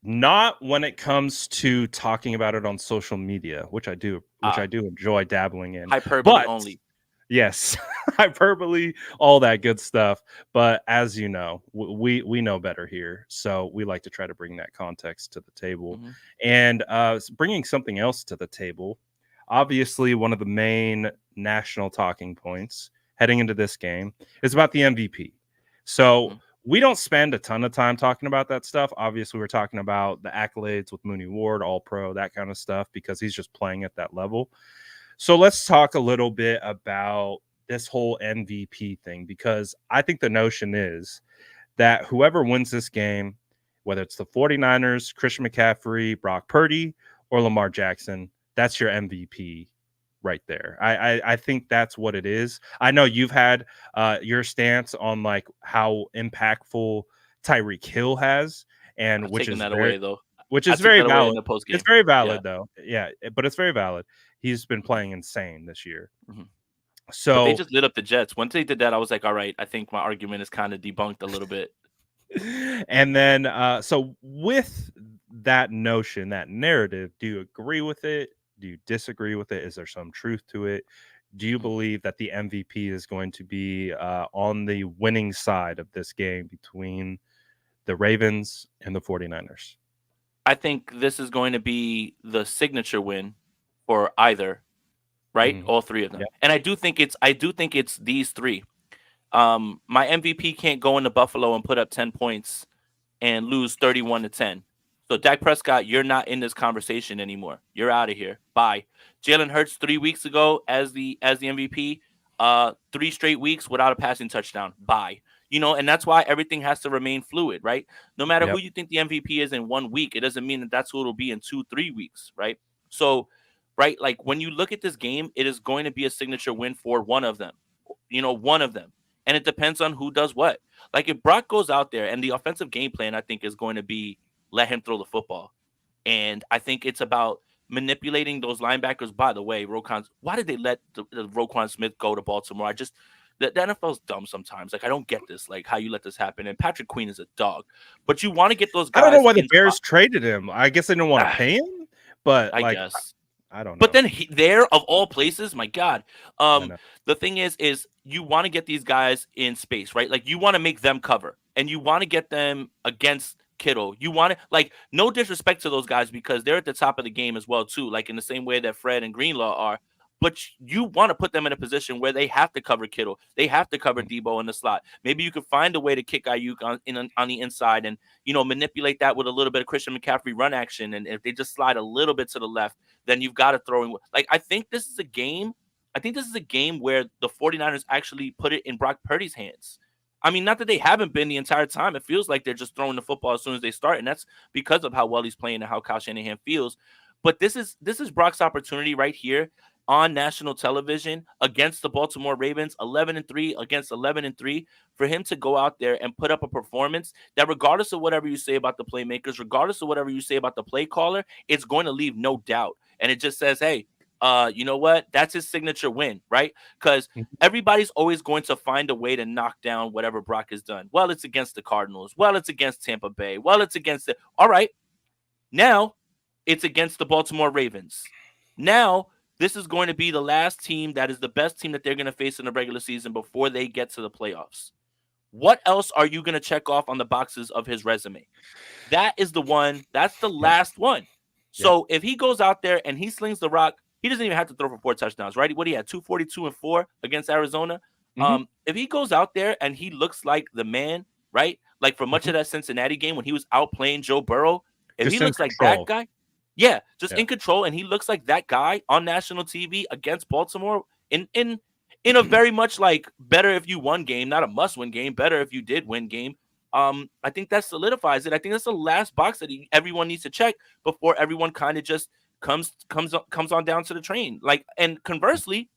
Not when it comes to talking about it on social media, which I Ah, do enjoy dabbling in. hyperbole But only. yes, hyperbole, all that good stuff. But as you know, we know better here, so we like to try to bring that context to the table, Hmm. and bringing something else to the table. Obviously, one of the main national talking points heading into this game is about the MVP. So Hmm. we don't spend a ton of time talking about that stuff. Obviously, we're talking about the accolades with Mooney Ward, All Pro, that kind of stuff, because he's just playing at that level. So let's talk a little bit about this whole MVP thing, because I think the notion is that whoever wins this game, whether it's the 49ers, Christian McCaffrey, Brock Purdy, or Lamar Jackson, that's your MVP right there. I think that's what it is. I know you've had your stance on like how impactful Tyreek Hill has, and I've taken that away though. which I is took very that away in valid. the post It's game. very Yeah. valid though. Yeah, but it's very valid. He's been Hmm. playing insane this year. Hmm. But they So just lit up the Jets. Once they did that, I was like, all right, I think my argument is kind of debunked a little bit. and then so with that notion, that narrative, do you agree with it? Do you disagree with it? Is there some truth to it? Do you Mhm. believe that the MVP is going to be on the winning side of this game between the Ravens and the 49ers? I think this is going to be the signature win for either, right? Mhm. All three of Yeah. them. And I do think it's these three. My MVP can't go into Buffalo and put up 10 points and lose 31-10. So Dak Prescott, you're not in this conversation anymore. You're out of here. Bye. Jalen Hurts 3 weeks ago as the MVP, 3 straight weeks without a passing touchdown. Bye. And that's why everything has to remain fluid, right? No matter who Yep. you think the MVP is in 1 week, it doesn't mean that that's who it'll be in 2, 3 weeks, right? So, right, like when you look at this game, it is going to be a signature win for one of them. One of them. And it depends on who does what. Like if Brock goes out there and the offensive game plan, I think is going to be let him throw the football. And I think it's about manipulating those linebackers. By the way, why did they let the Roquan Smith go to Baltimore? The NFL's dumb sometimes. Like I don't get this. Like how you let this happen. And Patrick Queen is a dog, but you want to get those I don't know guys why the in spot. Bears traded him. I guess they didn't want to pay him, but I like guess. I don't But know. then there of all places, my God. I know. The thing is you want to get these guys in space, right? Like you want to make them cover and you want to get them against Kittle. You want to like no disrespect to those guys because they're at the top of the game as well, too, like in the same way that Fred and Greenlaw are. But you want to put them in a position where they have to cover Kittle. They have to cover Mhm. Debo in the slot. Maybe you could find a way to kick Ayuk on the inside and manipulate that with a little bit of Christian McCaffrey run action. And if they just slide a little bit to the left, then you've got to throw in. Like, I think this is a game. I think this is a game where the 49ers actually put it in Brock Purdy's hands. I mean, not that they haven't been the entire time. It feels like they're just throwing the football as soon as they start, and that's because of how well he's playing and how Kyle Shanahan feels. But this is Brock's opportunity right here on national television against the Baltimore Ravens, 11-3 against 11-3, for him to go out there and put up a performance that, regardless of whatever you say about the playmakers, regardless of whatever you say about the play caller, it's going to leave no doubt. And it just says, hey, you know what? That's his signature win, right? Because everybody's always going to find a way to knock down whatever Brock has done. Well, it's against the Cardinals. Well, it's against Tampa Bay. Well, it's against the. All right. Now it's against the Baltimore Ravens. Now this is going to be the last team that is the best team that they're going to face in the regular season before they get to the playoffs. What else are you going to check off on the boxes of his resume? That is the one. That's the Yep. last one. Yep. So if he goes out there and he slings the rock, he doesn't even have to throw for 4 touchdowns, right? What he had 242-4 against Arizona. Hmm. If he goes out there and he looks like the man, right? Like for much Hmm. of that Cincinnati game when he was outplaying Joe Burrow, if he Just in looks like that control. guy, yeah, just Yeah. in control, and he looks like that guy on national TV against Baltimore in a very much like better if you won game, not a must win game, better if you did win game. I think that solidifies it. I think that's the last box that everyone needs to check before everyone kind of just comes on down to the train. Like, and conversely,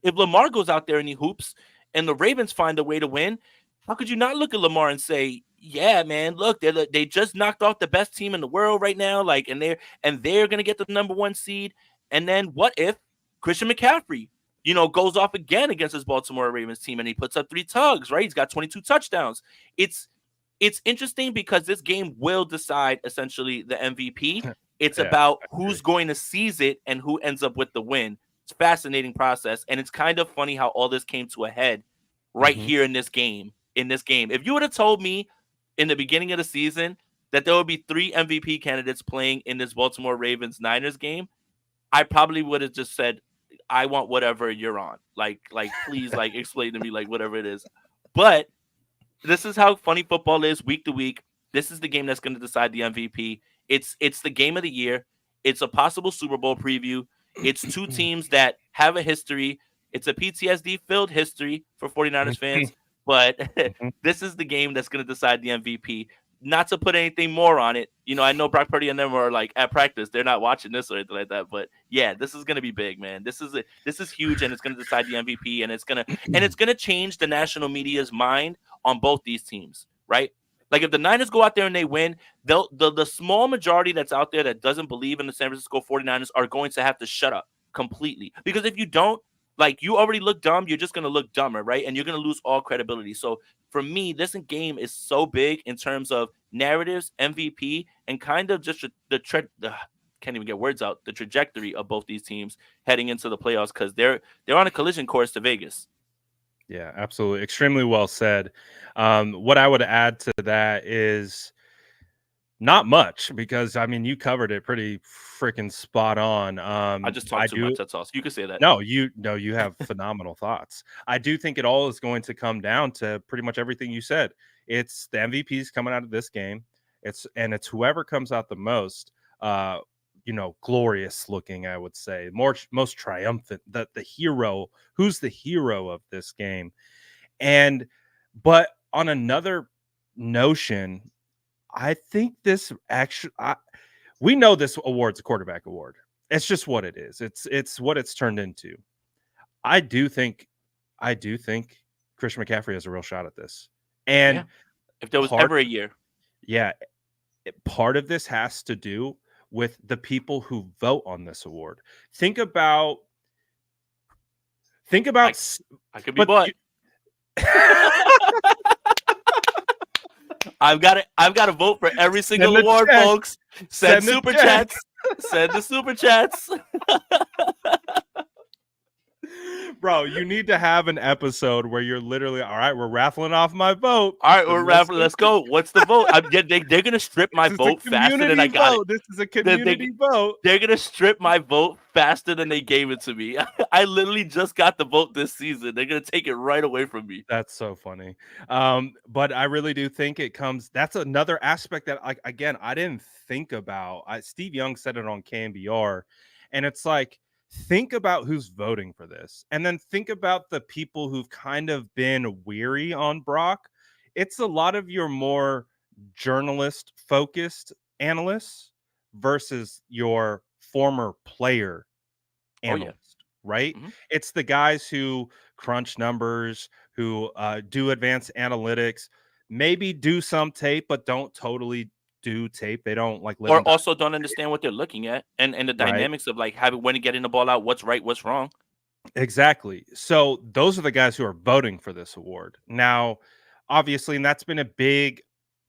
if Lamar goes out there and he hoops and the Ravens find a way to win, how could you not look at Lamar and say, "Yeah, man, look, they just knocked off the best team in the world right now, like, and they're gonna get the number 1 seed." And then what if Christian McCaffrey, goes off again against his Baltimore Ravens team and he puts up 3 tugs, right? He's got 22 touchdowns. It's it's interesting because this game will decide essentially the MVP. It's Yeah, about I who's agree. going to seize it and who ends up with the win. It's a fascinating process, and it's kind of funny how all this came to a head right Mhm. here in this game. If you would have told me in the beginning of the season that there would be 3 MVP candidates playing in this Baltimore Ravens Niners game, I probably would have just said, "I want whatever you're on. Like, please, like, explain to me like whatever it is." But this is how funny football is week to week. This is the game that's going to decide the MVP. It's the game of the year. It's a possible Super Bowl preview. It's two teams that have a history. It's a PTSD filled history for 49ers fans, but Mhm. this is the game that's going to decide the MVP. Not to put anything more on it. I know Brock Purdy and them are like at practice. They're not watching this or anything like that. But yeah, this is going to be big, man. This is huge, and it's going to decide the MVP, and it's gonna change the national media's mind on both these teams, right? Like if the Niners go out there and they win, the small majority that's out there that doesn't believe in the San Francisco 49ers are going to have to shut up completely. Because if you don't, like, you already look dumb, you're just going to look dumber, right? And you're going to lose all credibility. So for me, this game is so big in terms of narratives, MVP, and kind of just can't even get words out, the trajectory of both these teams heading into the playoffs because they're on a collision course to Vegas. Yeah, absolutely. Extremely well said. What I would add to that is not much because I mean you covered it pretty freaking spot on. I just I talked too do much. That's all. So you can say that. no, you have phenomenal thoughts. I do think it all is going to come down to pretty much everything you said. It's the MVPs coming out of this game. It's whoever comes out the most uh glorious looking, I would say. Most triumphant, the hero, who's the hero of this game. And but on another notion, I think this actually we know this award's a quarterback award. It's just what it is. It's what it's turned into. I do think I do think Christian McCaffrey has a real shot at this. Yeah. And If there was part ever a year. yeah, part of this has to do with the people who vote on this award. Think about think I about I could be but bought. I've got to vote for every send single the award, check. folks. Send Send the super check. chats. Send the super chats. Bro, you need to have an episode where you're literally, all right, we're raffling off my vote. All right, The we're rapping. Let's listeners, go. What's the vote? They're gonna strip my this is a vote faster than community I got it. vote. This is a They, they, community vote. they're gonna strip my vote faster than they gave it to me. I literally just got the vote this season. They're gonna take it right away from me. That's so funny. But I really do think it comes. That's another aspect that, like, again, I didn't think about. Steve Young said it on KNBR, and it's like, think about who's voting for this, and then think about the people who've kind of been weary on Brock. It's a lot of your more journalist focused analysts versus your former player Oh yeah. analyst, right? Hmm. It's the guys who crunch numbers, who do advanced analytics, maybe do some tape, but don't totally do tape. They don't like live Or and die, also don't understand what they're looking at and the right? dynamics of like having when getting the ball out, what's right, what's wrong. Exactly. So those are the guys who are voting for this award. Now, obviously, and that's been a big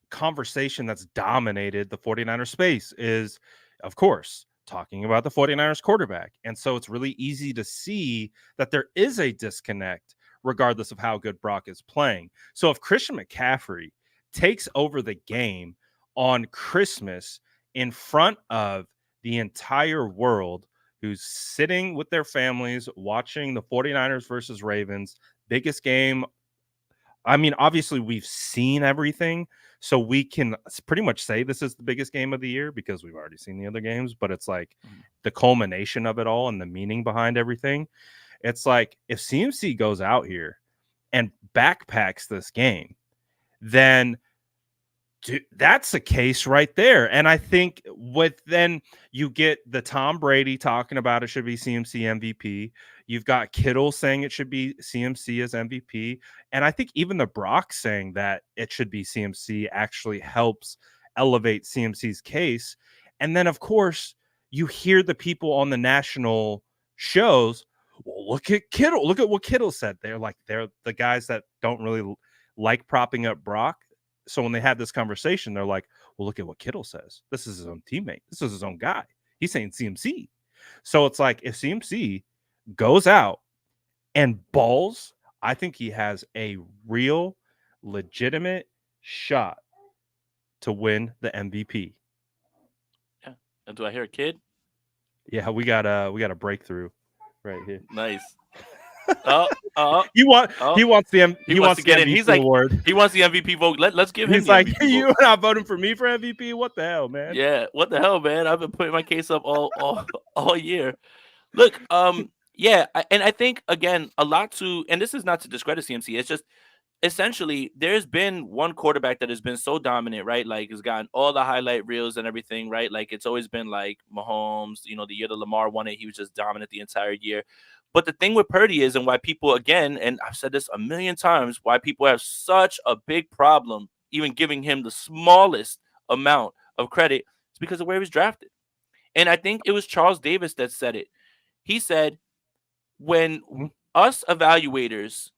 conversation that's dominated the 49ers space is, of course, talking about the 49ers quarterback. And so it's really easy to see that there is a disconnect regardless of how good Brock is playing. So if Christian McCaffrey takes over the game on Christmas in front of the entire world who's sitting with their families watching the 49ers versus Ravens, biggest game. I mean, obviously, we've seen everything, so we can pretty much say this is the biggest game of the year because we've already seen the other games. But it's like Mhm. the culmination of it all and the meaning behind everything. It's like if CMC goes out here and backpacks this game, then dude, that's a case right there. And I think then you get the Tom Brady talking about it should be CMC MVP. You've got Kittle saying it should be CMC as MVP. And I think even the Brock saying that it should be CMC actually helps elevate CMC's case. And then, of course, you hear the people on the national shows. Well, look at Kittle. Look at what Kittle said. They're the guys that don't really like propping up Brock. So when they had this conversation, they're like, well, look at what Kittle says. This is his own teammate. This is his own guy. He's saying CMC. So it's like if CMC goes out and balls, I think he has a real, legitimate shot to win the MVP. Yeah. And do I hear a kid? Yeah, we got a breakthrough right here. Nice. Oh, He wants to get in. MVP He's like, award. he wants the MVP vote. Let's give him. He's the like, MVP you're vote. not voting for me for MVP? What the hell, man? Yeah, what the hell, man? I've been putting my case up all year. Look, yeah, and I think again a lot to, and this is not to discredit CMC. It's just essentially there's been one quarterback that has been so dominant, right? Like has gotten all the highlight reels and everything, right? Like it's always been like Mahomes, the year that Lamar won it, he was just dominant the entire year. But the thing with Purdy is, and why people, again, and I've said this a million times, why people have such a big problem even giving him the smallest amount of credit is because of where he was drafted. And I think it was Charles Davis that said it. He said, when us evaluators,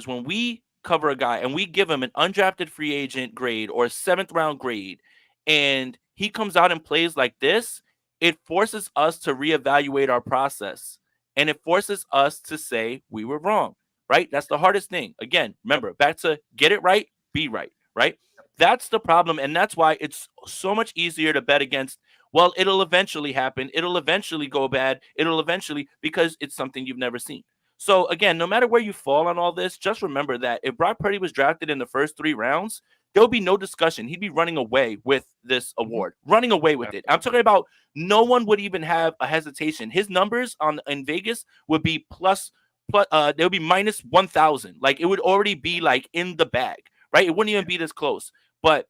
when we cover a guy and we give him an undrafted free agent grade or a 7th round grade, and he comes out and plays like this, it forces us to reevaluate our process. And it forces us to say we were wrong, right? That's the hardest thing. Again, remember, back to get it right, be right, right? That's the problem. And that's why it's so much easier to bet against, well, it'll eventually happen. It'll eventually go bad. It'll eventually, because it's something you've never seen. So again, no matter where you fall on all this, just remember that if Brock Purdy was drafted in the first 3 rounds, there'll be no discussion. He'd be running away with this award, running away with it. I'm talking about no one would even have a hesitation. His numbers in Vegas would be plus they would be minus 1,000. Like it would already be like in the bag, right? It wouldn't even be this close. But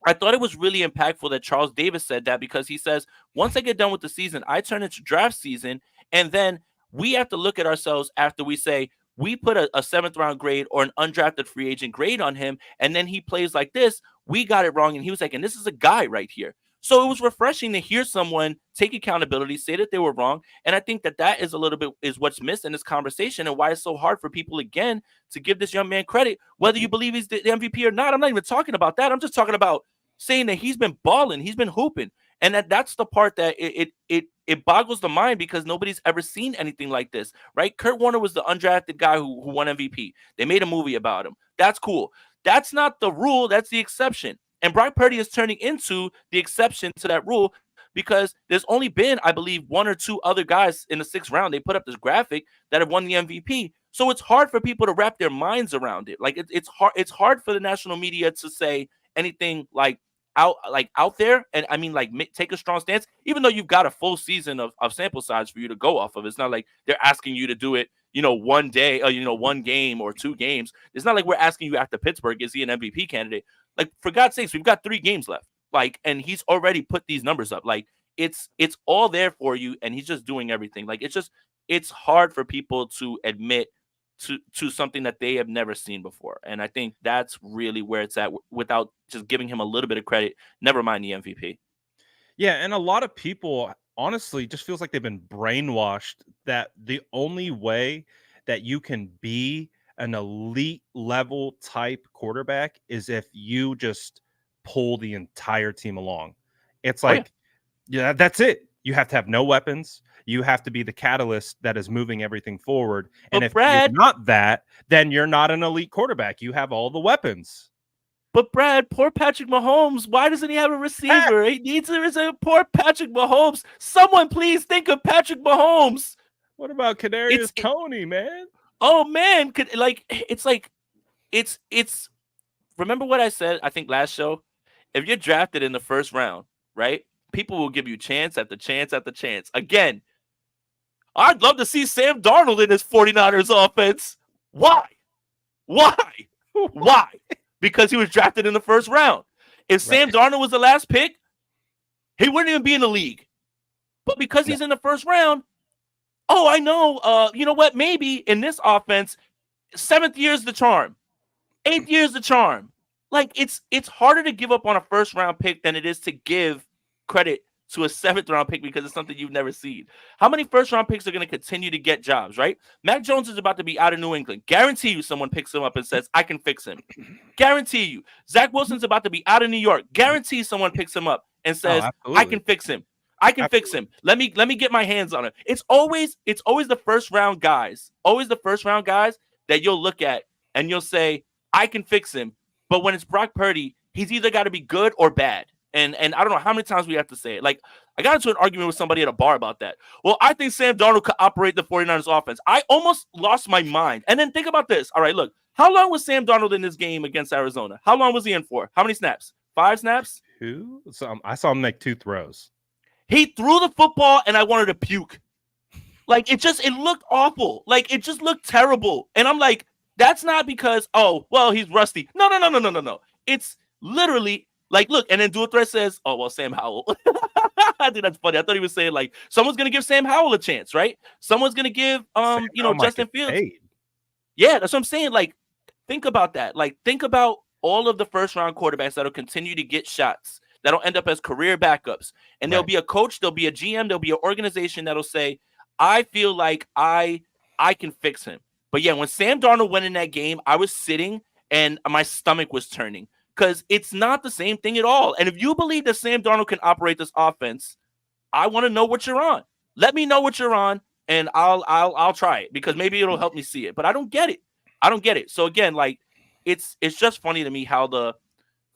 I thought it was really impactful that Charles Davis said that, because he says, once I get done with the season, I turn into draft season, and then we have to look at ourselves after we say, we put a 7th round grade or an undrafted free agent grade on him, and then he plays like this. We got it wrong. And he was like, and this is a guy right here. So it was refreshing to hear someone take accountability, say that they were wrong. And I think that is a little bit is what's missed in this conversation, and why it's so hard for people, again, to give this young man credit, whether you believe he's the MVP or not. I'm not even talking about that. I'm just talking about saying that he's been balling, he's been hooping. And that's the part that it boggles the mind, because nobody's ever seen anything like this, right? Kurt Warner was the undrafted guy who won MVP. They made a movie about him. That's cool. That's not the rule. That's the exception. And Brock Purdy is turning into the exception to that rule, because there's only been, I believe, 1 or 2 other guys in the 6th round. They put up this graphic that have won the MVP. So it's hard for people to wrap their minds around it. Like it's hard. It's hard for the national media to say anything like out there, and I mean, like, take a strong stance, even though you've got a full season of sample size for you to go off of. It's not like they're asking you to do it, one day, or, 1 game or 2 games. It's not like we're asking you after Pittsburgh, is he an MVP candidate? Like, for God's sakes, we've got 3 games left. Like, and he's already put these numbers up. Like, it's all there for you, and he's just doing everything. Like, it's hard for people to admit to something that they have never seen before. And I think that's really where it's at, without just giving him a little bit of credit, never mind the MVP. Yeah, and a lot of people, honestly, just feels like they've been brainwashed that the only way that you can be an elite level type quarterback is if you just pull the entire team along. It's like, yeah, that's it. You have to have no weapons. You have to be the catalyst that is moving everything forward. And if you're not that, then you're not an elite quarterback. You have all the weapons. But Brad, poor Patrick Mahomes, why doesn't he have a receiver? He needs a receiver. Poor Patrick Mahomes. Someone please think of Patrick Mahomes. What about Kadarius Toney, man? Oh man, it's remember what I said, I think last show? If you're drafted in the 1st round, right? People will give you chance after chance after chance. Again, I'd love to see Sam Darnold in his 49ers offense. Why? because he was drafted in the first round. If Right. Sam Darnold was the last pick, he wouldn't even be in the league. But because No. he's in the first round, oh, I know. You know what? Maybe in this offense, seventh year's the charm. Eighth year's the charm. Like it's harder to give up on a first round pick than it is to give credit to a seventh round pick because it's something you've never seen. How many first round picks are going to continue to get jobs, right? Mac Jones is about to be out of New England. Guarantee you someone picks him up and says, I can fix him. Guarantee you. Zach Wilson's about to be out of New York. Guarantee someone picks him up and Oh, says, I absolutely. can fix him. I can fix Absolutely. him. Let me get my hands on him. It's always the first round guys. Always the first round guys that you'll look at and you'll say, I can fix him. But when it's Brock Purdy, he's either got to be good or bad. And I don't know how many times we have to say it. Like, I got into an argument with somebody at a bar about that. Well, I think Sam Darnold could operate the 49ers offense. I almost lost my mind. And then think about this. All right, look. How long was Sam Darnold in this game against Arizona? How long was he in for? How many snaps? 5 snaps? Who? So I saw him make 2 throws. He threw the football and I wanted to puke. Like, it looked awful. Like, it just looked terrible. And I'm like, that's not because, oh, well, he's rusty. No. It's literally like, look, and then Dual Threat says, oh, well, Sam Howell. I think that's funny. I thought he was saying, like, someone's going to give Sam Howell a chance, right? Someone's going to give, Sam Howell might Justin get Fields. paid. Yeah, that's what I'm saying. Like, think about that. Like, think about all of the first-round quarterbacks that'll continue to get shots, that'll end up as career backups. And there'll Right. be a coach, there'll be a GM, there'll be an organization that'll say, I feel like I can fix him. But yeah, when Sam Darnold went in that game, I was sitting and my stomach was turning because it's not the same thing at all. And if you believe that Sam Darnold can operate this offense, I want to know what you're on. Let me know what you're on, and I'll try it because maybe it'll help me see it. But I don't get it. So again, like it's just funny to me how the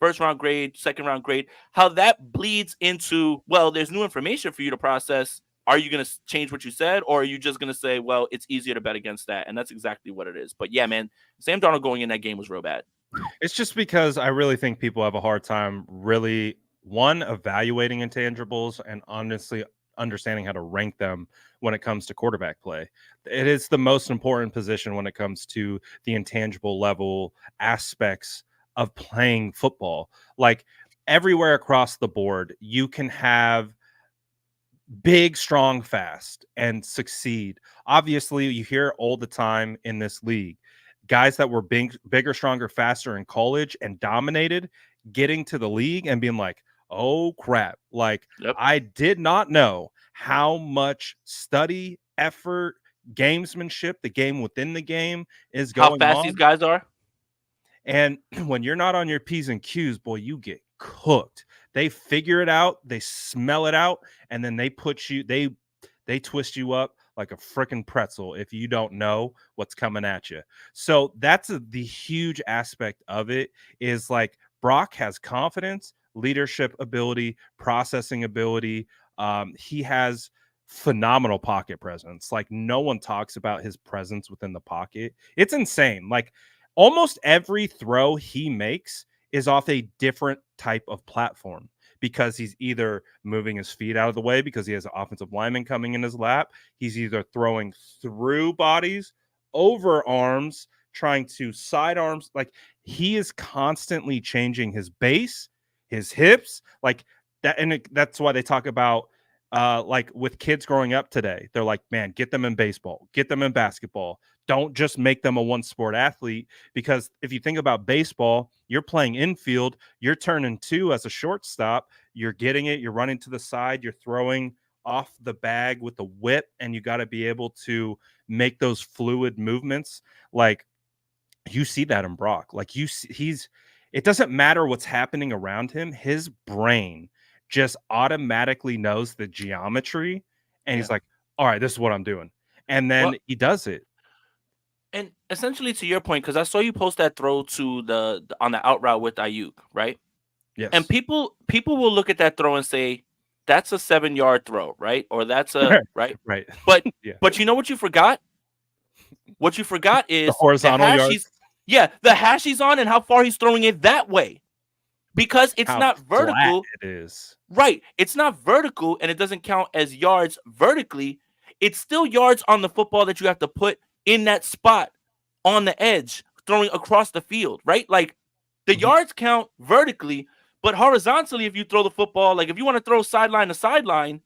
first round grade, second round grade, how that bleeds into, well, there's new information for you to process. Are you going to change what you said, or are you just going to say, well, it's easier to bet against that? And that's exactly what it is. But yeah, man, Sam Darnold going in that game was real bad. It's just because I really think people have a hard time really evaluating intangibles and honestly understanding how to rank them when it comes to quarterback play. It is the most important position when it comes to the intangible level aspects of playing football. Like everywhere across the board, you can have big, strong, fast, and succeed. Obviously, you hear all the time in this league guys that were bigger, stronger, faster in college and dominated getting to the league and being like, oh crap. Like, Yep. I did not know how much study, effort, gamesmanship, the game within the game is How going fast these on. guys are. And when you're not on your P's and Q's, boy, you get cooked. They figure it out, they smell it out, and then they put you, they twist you up like a freaking pretzel if you don't know what's coming at you. So that's the huge aspect of it is like Brock has confidence, leadership ability, processing ability. He has phenomenal pocket presence. Like no one talks about his presence within the pocket. It's insane. Like almost every throw he makes is off a different type of platform because he's either moving his feet out of the way because he has an offensive lineman coming in his lap. He's either throwing through bodies, over arms, trying to side arms. Like he is constantly changing his base, his hips, like that. And that's why they talk about like with kids growing up today, they're like, man, get them in baseball, get them in basketball. Don't just make them a one sport athlete because if you think about baseball, you're playing infield, you're turning 2 as a shortstop, you're getting it, you're running to the side, you're throwing off the bag with the whip, and you got to be able to make those fluid movements. Like you see that in Brock. Like you see, it doesn't matter what's happening around him, his brain just automatically knows the geometry and Yeah. he's like, all right, this is what I'm doing. And then Well, he does it. and essentially to your point, because I saw you post that throw to the on the out route with Ayuk, right? And Yes. people will look at that throw and say, that's a 7-yard throw, right? Or that's a right. Right. But Yeah. but you know what you forgot? What you forgot The is the horizontal hash yards, the hash he's on and how far he's throwing it that way. Because it's how not flat vertical. it is. Right. It's not vertical and it doesn't count as yards vertically. It's still yards on the football that you have to put in that spot on the edge, throwing across the field, right? Like The Mhm. yards count vertically, but horizontally, if you throw the football, like if you want to throw sideline to sideline,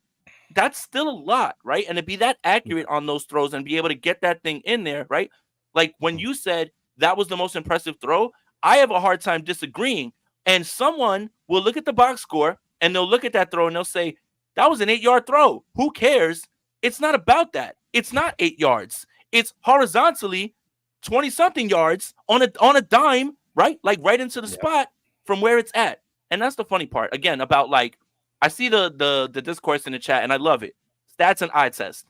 that's still a lot, right? And to be that Yeah. accurate on those throws and be able to get that thing in there, right? Like when Mhm. you said that was the most impressive throw, I have a hard time disagreeing. And someone will look at the box score and they'll look at that throw and they'll say, that was an 8-yard throw. Who cares? It's not about that. It's not 8 yards. It's horizontally 20 something yards on a dime, right? Like right into the Yep. spot from where it's at. And that's the funny part. Again, about like I see the discourse in the chat and I love it. Stats and eye test.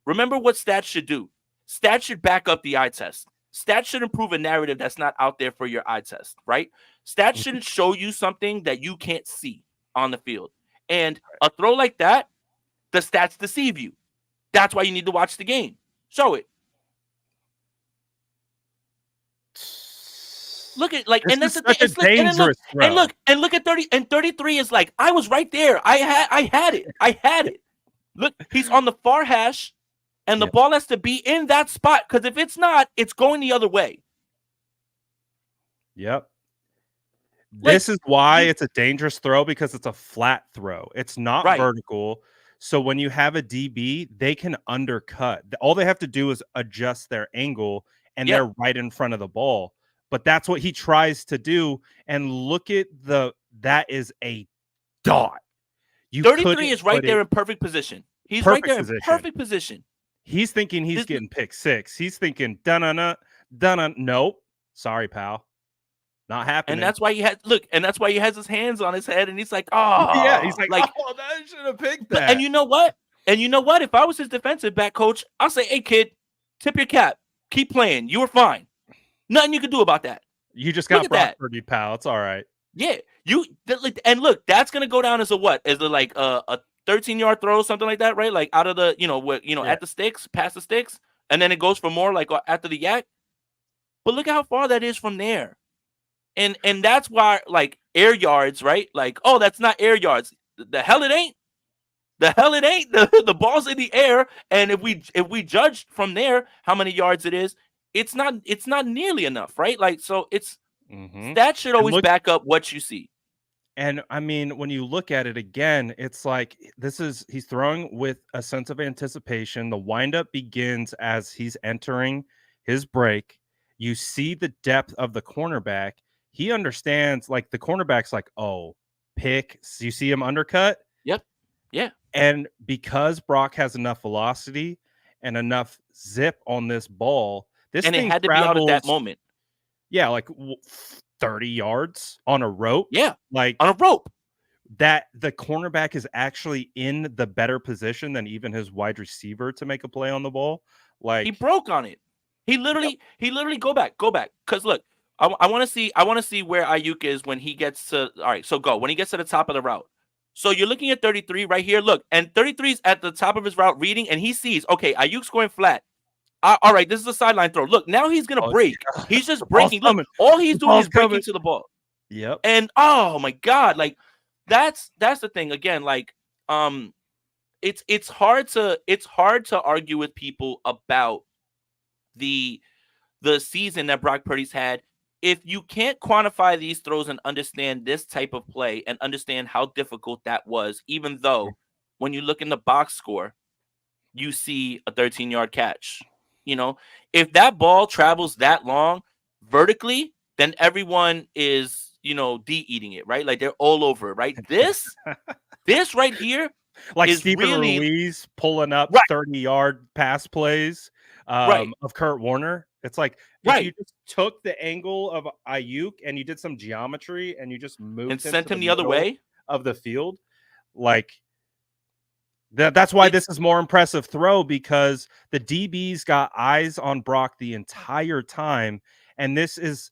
Remember what stats should do. Stats should back up the eye test. Stats should improve a narrative that's not out there for your eye test, right? Stats Mhm. shouldn't show you something that you can't see on the field. And a throw like that, the stats deceive you. That's why you need to watch the game. Show it. Look at like, This and that's is the thing. such a It's like, and then look, dangerous throw. and look at 30 and 33 is like, I was right there. I had it. I had it. Look, he's on the far hash, and the Yep. ball has to be in that spot because if it's not, it's going the other way. Yep. Like This is why you, it's a dangerous throw because it's a flat throw. It's not right? vertical. So when you have a DB, they can undercut. All they have to do is adjust their angle and Yeah, they're right in front of the ball. But that's what he tries to do. And look at that is a dot. You 33 couldn't is right put there it in perfect position. He's right perfect there in position. perfect position. He's thinking he's This, getting pick six. He's thinking, dun dun. Nope. Sorry, pal. Not and happening. that's why he had look, and that's why he has his hands on his head, and he's like, Yeah. He's oh, like, like, oh, I should have picked but and that. you know what? And you know what? If I was his defensive back coach, I'll say, hey kid, tip your cap, keep playing. You were fine. Nothing you can do about that. You just Look got at Brock that. Purdy, pal. It's all right. Yeah, and look, that's gonna go down as a what? As like a 13-yard throw, something like that, right? Like out of the what Yeah. at the sticks, past the sticks, and then it goes for more like after the yak. But look how far that is from there, and that's why like air yards, right? Like oh, that's not air yards. The hell it ain't. The hell it ain't. The ball's in the air, and if we judge from there how many yards it is, it's not nearly enough, right? Like so, it's Mhm. that should And always look back up what you see. and I mean, when you look at it again, it's like he's throwing with a sense of anticipation. The windup begins as he's entering his break. You see the depth of the cornerback. He understands, like, the cornerback's like, "Oh, pick." So you see him undercut, Yep. Yeah. and because Brock has enough velocity and enough zip on this ball, this And it thing had to be out at that travels, moment. yeah, like 30 yards on a rope. Yeah, Like on a rope. that the cornerback is actually in the better position than even his wide receiver to make a play on the ball. He Like, broke on it. He yep. literally go back. Because look, I want to see where Ayuk is when he gets to. All right, so go when he gets to the top of the route. So you're looking at 33 right here. Look, and 33 is at the top of his route reading, and he sees okay, Ayuk's going flat. All right, this is a sideline throw. Look, now he's gonna Oh, break. yeah. He's just The ball's breaking. Look, coming. all he's The doing is ball's breaking coming. to the ball. Yep. And oh my god, like that's the thing again. Like it's hard to argue with people about the the season that Brock Purdy's had if you can't quantify these throws and understand this type of play and understand how difficult that was, even though when you look in the box score, you see a 13-yard catch. You know, if that ball travels that long vertically, then everyone is, de-eating it, right? Like they're all over it, right? This right here Like is Stephen really Ruiz pulling up right, 30-yard pass plays right, of Kurt Warner. It's like if you right. just took the angle of Ayuk and you did some geometry and you just And moved him to sent the him the other middle way. of the field, like that's why It's this is more impressive throw because the DB's got eyes on Brock the entire time, and this is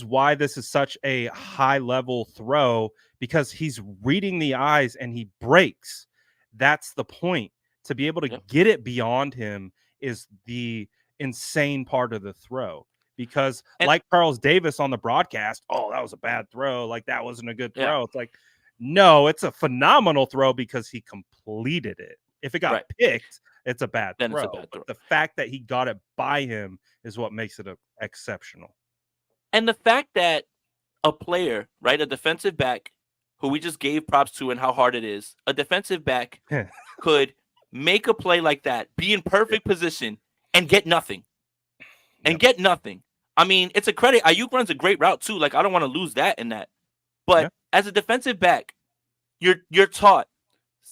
why this is such a high level throw because he's reading the eyes and he breaks. That's the point. To be able to yep. get it beyond him is the insane part of the throw. Because And like Charles Davis on the broadcast, oh, that was a bad throw. Like that wasn't a good yeah, throw. It's like, no, it's a phenomenal throw because he completed it. If it got right. picked, it's a bad Then it's throw. a bad But throw. the fact that he got it by him is what makes it exceptional. And the fact that a player, right, a defensive back who we just gave props to and how hard it is, a defensive back could make a play like that, be in perfect position, and get nothing. And Yep. get nothing. I mean, it's a credit. Ayuk runs a great route too. Like, I don't want to lose that in that. But Yeah. as a defensive back, you're taught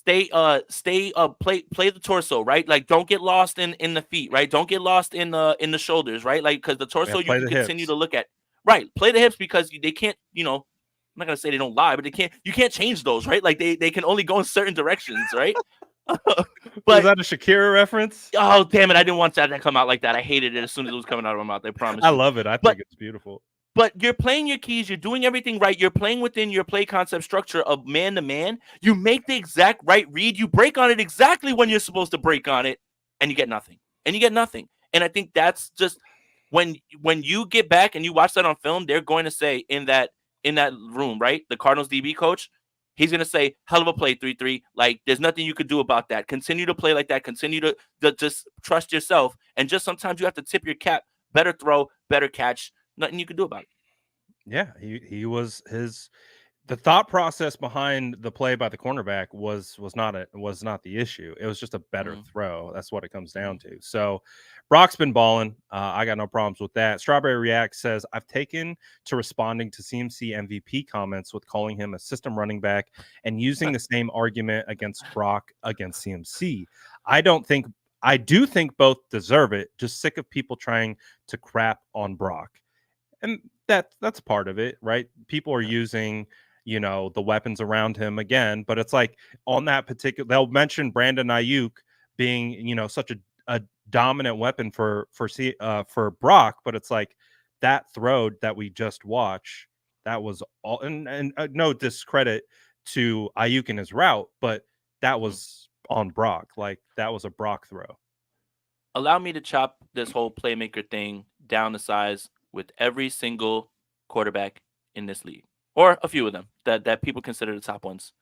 play the torso, right? Like, don't get lost in the feet, right? Don't get lost in the shoulders, right? Like, because the Yeah, torso you play can the continue hips. to look at, right? Play the hips because they can't, I'm not gonna say they don't lie, but you can't change those, right? Like, they can only go in certain directions, right? Was But that a Shakira reference? oh, damn it, I didn't want that to come out like that. I hated it as soon as it was coming out of my mouth. I promise I you. love it. I But think it's beautiful. you're playing your keys. You're doing everything right. You're playing within your play concept structure of man to man. You make the exact right read. You break on it exactly when you're supposed to break on it, and you get nothing. And I think that's just when you get back and you watch that on film, they're going to say in that room, right? The Cardinals DB coach, he's going to say, hell of a play, 3-3. Like, there's nothing you could do about that. Continue to play like that. Continue to just trust yourself. And just sometimes you have to tip your cap. Better throw, better catch. Nothing you can do about it. Yeah, he was the thought process behind the play by the cornerback was not the issue. It was just a better throw. That's what it comes down to. So Brock's been balling. I got no problems with that. Strawberry React says, I've taken to responding to CMC MVP comments with calling him a system running back and using the same argument against Brock against CMC. I do think both deserve it. Just sick of people trying to crap on Brock. And that's part of it, right? People are using, the weapons around him again, but it's like on that particular, they'll mention Brandon Ayuk being, such a dominant weapon for Brock, but it's like that throw that we just watched, that was all, and no discredit to Ayuk in his route, but that was on Brock. Like, that was a Brock throw. Allow me to chop this whole playmaker thing down to size with every single quarterback in this league, or a few of them that people consider the top ones.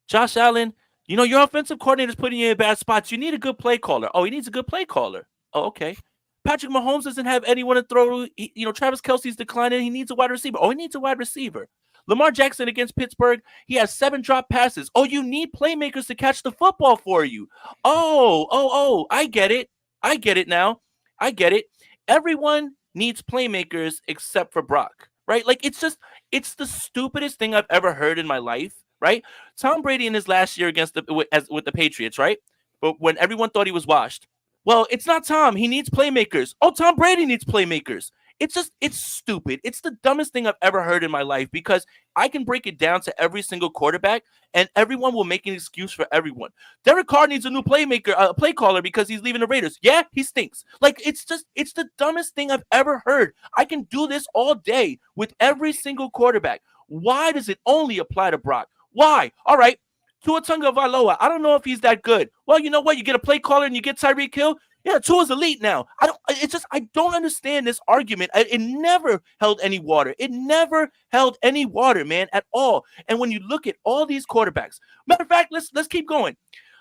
Josh Allen, your offensive coordinator is putting you in bad spots. You need a good play caller. Oh, he needs a good play caller. Oh, okay. Patrick Mahomes doesn't have anyone to throw. Travis Kelce's declining. He needs a wide receiver. Oh, he needs a wide receiver. Lamar Jackson against Pittsburgh, he has 7 drop passes. Oh, you need playmakers to catch the football for you. Oh, I get it. I get it now. I get it. Everyone needs playmakers except for Brock, right? Like, it's the stupidest thing I've ever heard in my life, right? Tom Brady in his last year with the Patriots, right? But when everyone thought he was washed, well, it's not Tom. He needs playmakers. Oh, Tom Brady needs playmakers. It's stupid. It's the dumbest thing I've ever heard in my life, because I can break it down to every single quarterback and everyone will make an excuse for everyone. Derek Carr needs a new playmaker, play caller because he's leaving the Raiders. Yeah, he stinks. Like, it's the dumbest thing I've ever heard. I can do this all day with every single quarterback. Why does it only apply to Brock? Why? All right. Tua Tagovailoa, I don't know if he's that good. Well, you know what? You get a play caller and you get Tyreek Hill. Yeah, Tua's elite now. I don't understand this argument. It never held any water. It never held any water, man, at all. And when you look at all these quarterbacks, matter of fact, let's keep going.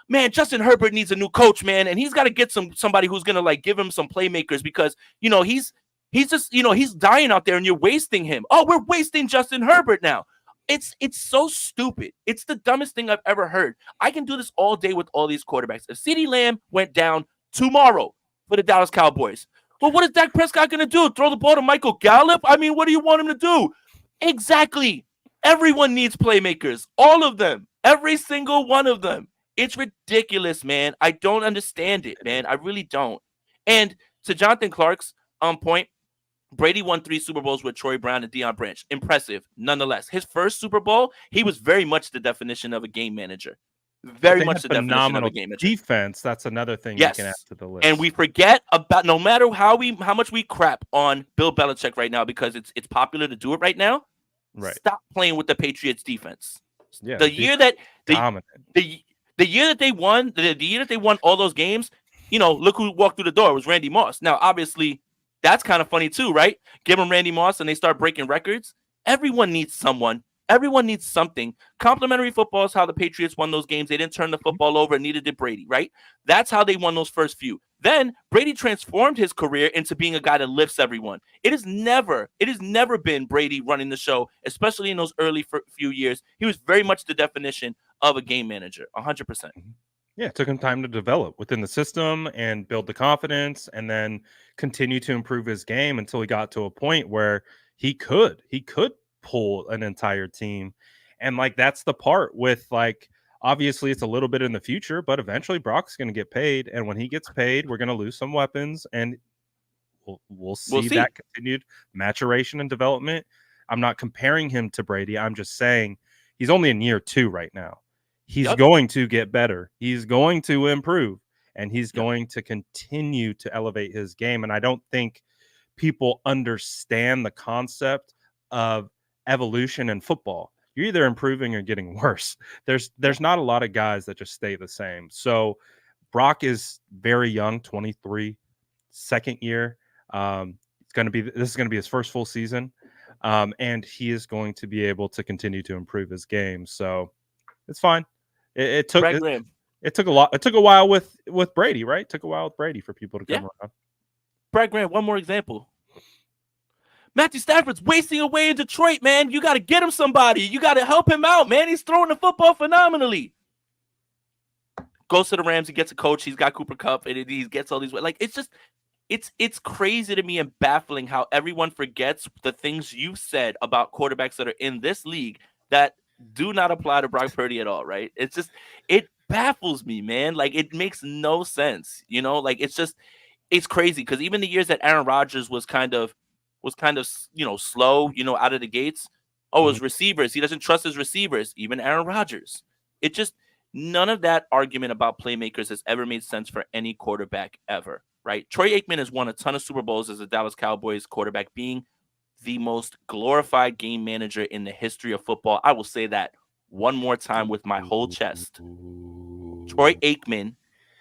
Man, Justin Herbert needs a new coach, man, and he's got to get somebody who's gonna like give him some playmakers, because he's just he's dying out there and you're wasting him. Oh, we're wasting Justin Herbert now. It's so stupid. It's the dumbest thing I've ever heard. I can do this all day with all these quarterbacks. If CeeDee Lamb went down tomorrow for the Dallas Cowboys, well, what is Dak Prescott going to do? Throw the ball to Michael Gallup? I mean, what do you want him to do? Exactly. Everyone needs playmakers. All of them. Every single one of them. It's ridiculous, man. I don't understand it, man. I really don't. And to Jonathan Clark's point, Brady won 3 Super Bowls with Troy Brown and Deion Branch. Impressive, nonetheless. His first Super Bowl, he was very much the definition of a game manager. Very much the definition of a game manager. Defense, that's another thing you can add to the list. And we forget about, no matter how much we crap on Bill Belichick right now, because it's popular to do it right now. Right. Stop playing with the Patriots defense. Yeah, the year that dominant. The year that they won, the year that they won all those games, look who walked through the door. It was Randy Moss. Now, obviously, that's kind of funny too, right? Give them Randy Moss and they start breaking records. Everyone needs someone Everyone needs something. Complementary football is how the Patriots won those games. They didn't turn the football over, and neither did Brady, right? That's how they won those first few. Then Brady transformed his career into being a guy that lifts everyone. It has never been Brady running the show, especially in those early few years. He was very much the definition of a game manager, 100%. Yeah, it took him time to develop within the system and build the confidence and then continue to improve his game until he got to a point where he could pull an entire team. And like that's the part with like obviously it's a little bit in the future, but eventually Brock's going to get paid, and when he gets paid, we're going to lose some weapons, and we'll We'll see see. that continued maturation and development. I'm not comparing him to Brady. I'm just saying he's only in year 2 right now. He's Yep. going to get better. He's going to improve, and he's Yep. going to continue to elevate his game. And I don't think people understand the concept of evolution in football. You're either improving or getting worse. There's not a lot of guys that just stay the same. So Brock is very young, 23, second year. This is going to be his first full season, and he is going to be able to continue to improve his game. So it's fine. It took Brad Graham. it took a lot. It took a while with Brady, right? It took a while with Brady for people to Yeah. come around. Brad Graham, one more example. Matthew Stafford's wasting away in Detroit, man. You got to get him somebody. You got to help him out, man. He's throwing the football phenomenally. Goes to the Rams. He gets a coach. He's got Cooper Kupp, and he gets all these. Like, it's just, it's crazy to me and baffling how everyone forgets the things you said about quarterbacks that are in this league that do not apply to Brock Purdy at all, right? It's just, it baffles me, man. Like, it makes no sense, Like, it's crazy because even the years that Aaron Rodgers was kind of slow, out of the gates. Oh, his receivers. He doesn't trust his receivers, even Aaron Rodgers. It just, none of that argument about playmakers has ever made sense for any quarterback ever, right? Troy Aikman has won a ton of Super Bowls as a Dallas Cowboys quarterback, being the most glorified game manager in the history of football. I will say that one more time with my whole chest. Troy Aikman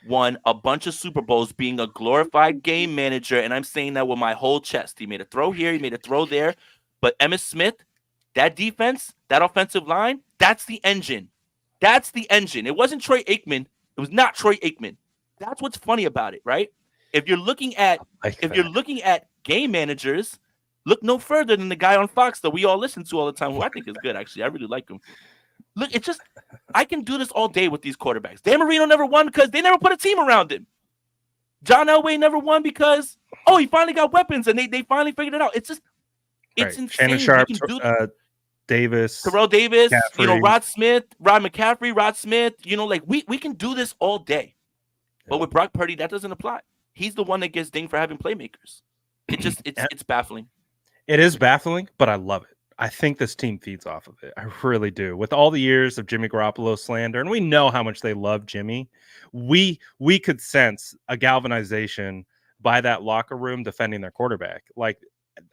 won a bunch of Super Bowls being a glorified game manager, and I'm saying that with my whole chest. He made a throw here, he made a throw there, but Emmitt Smith, that defense, that offensive line, that's the engine. That's the engine. It wasn't Troy Aikman. It was not Troy Aikman. That's what's funny about it, right? If you're looking at game managers, look no further than the guy on Fox that we all listen to all the time, who I think is good, actually. I really like him. Look, it's just, I can do this all day with these quarterbacks. Dan Marino never won because they never put a team around him. John Elway never won because, he finally got weapons and they finally figured it out. It's just, it's insane. Shannon Sharp, Davis, Terrell Davis, McCaffrey. Rod Smith, Rod McCaffrey, Rod Smith, like we can do this all day. But with Brock Purdy, that doesn't apply. He's the one that gets dinged for having playmakers. It's baffling. It is baffling, but I love it. I think this team feeds off of it. I really do. With all the years of Jimmy Garoppolo slander, and we know how much they love Jimmy, we could sense a galvanization by that locker room defending their quarterback. Like,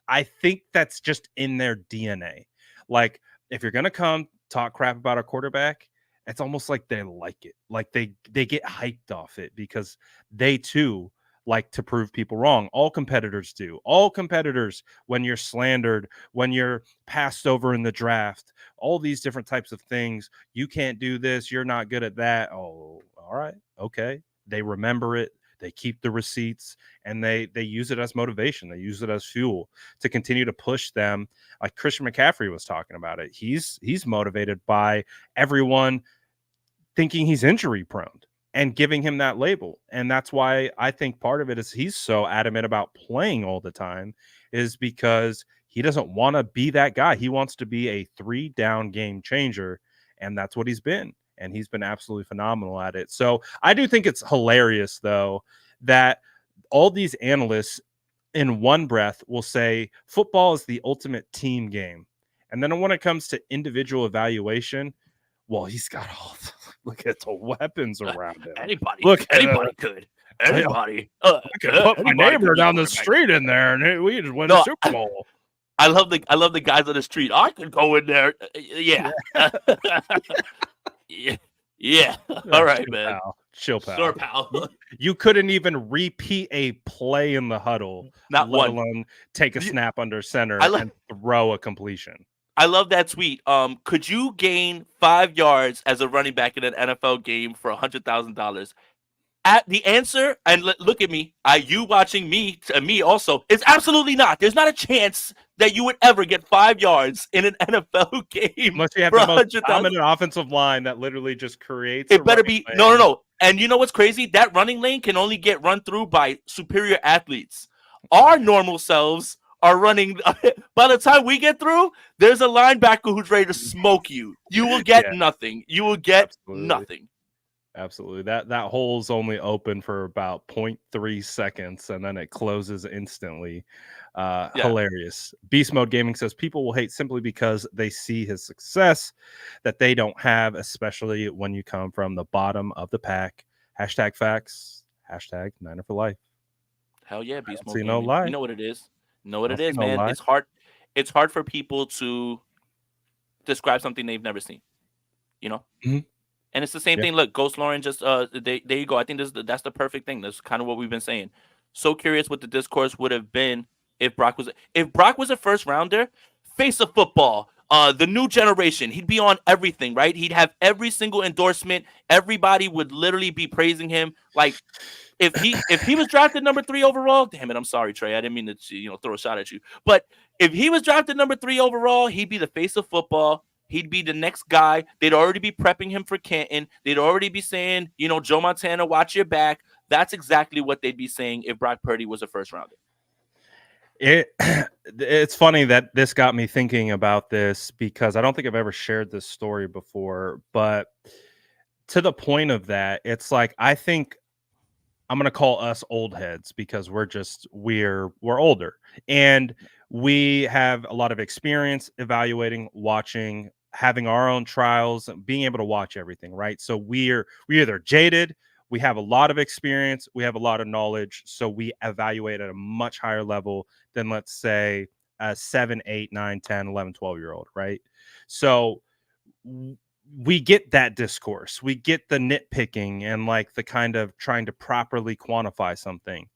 I think that's just in their DNA. Like, if you're going to come talk crap about a quarterback, it's almost like they like it. Like they get hyped off it because they too like to prove people wrong. All competitors do. All competitors, when you're slandered, when you're passed over in the draft, all these different types of things. You can't do this. You're not good at that. Oh, all right. Okay. They remember it. They keep the receipts, and they use it as motivation. They use it as fuel to continue to push them. Like Christian McCaffrey was talking about it. He's motivated by everyone thinking he's injury prone and giving him that label. And that's why I think part of it is he's so adamant about playing all the time, is because he doesn't want to be that guy. He wants to be a 3-down game changer, and that's what he's been. And he's been absolutely phenomenal at it. So I do think it's hilarious, though, that all these analysts in one breath will say football is the ultimate team game. And then when it comes to individual evaluation, well, he's got look at the weapons around him. Anybody could. Anybody. I could put my neighbor down the street in there, and we just win the Super Bowl. I love the guys on the street. I could go in there. Yeah. Yeah. All right, man. Chill, pal. Sure, pal. You couldn't even repeat a play in the huddle, Not let one. alone take a snap under center and throw a completion. I love that tweet. Could you gain 5 yards as a running back in an NFL game for $100,000? At the answer, and look at me, you watching me, me also, is absolutely not. There's not a chance that you would ever get 5 yards in an NFL game Unless you have for the a most 100,000. dominant offensive line that literally just creates a It better running be no, no, lane. no. And you know what's crazy? That running lane can only get run through by superior athletes. Our normal selves are running. By the time we get through, there's a linebacker who's ready to smoke you. You will get Yeah, nothing. You will get absolutely. nothing. Absolutely. That hole's only open for about 0.3 seconds and then it closes instantly. Yeah. Hilarious. Beast Mode Gaming says people will hate simply because they see his success that they don't have, especially when you come from the bottom of the pack. Hashtag facts. Hashtag Niner for life. Hell yeah, I Beast don't Mode see no Gaming. lie. You know what it is. You know I what don't it see is, no man. lie. It's hard. It's hard for people to describe something they've never seen. You know. Mhm. And it's the same Yeah. thing. Look, Ghost Lauren just there you go. I think that's the perfect thing. That's kind of what we've been saying. So curious what the discourse would have been if Brock was a first rounder, face of football, the new generation. He'd be on everything, right? He'd have every single endorsement. Everybody would literally be praising him. Like if he was drafted number 3 overall, damn it, I'm sorry, Trey. I didn't mean to throw a shot at you. But if he was drafted number 3 overall, he'd be the face of football. He'd be the next guy. They'd already be prepping him for Canton. They'd already be saying, Joe Montana, watch your back. That's exactly what they'd be saying if Brock Purdy was a first rounder. It's funny that this got me thinking about this because I don't think I've ever shared this story before, but to the point of that, it's like I think I'm gonna call us old heads because we're older and we have a lot of experience evaluating, watching, having our own trials, being able to watch everything, right? So we're either jaded, we have a lot of experience, we have a lot of knowledge, so we evaluate at a much higher level than let's say a 7, 8, 9, 10, 11, 12 year old, right? So we get that discourse. We get the nitpicking and like the kind of trying to properly quantify something.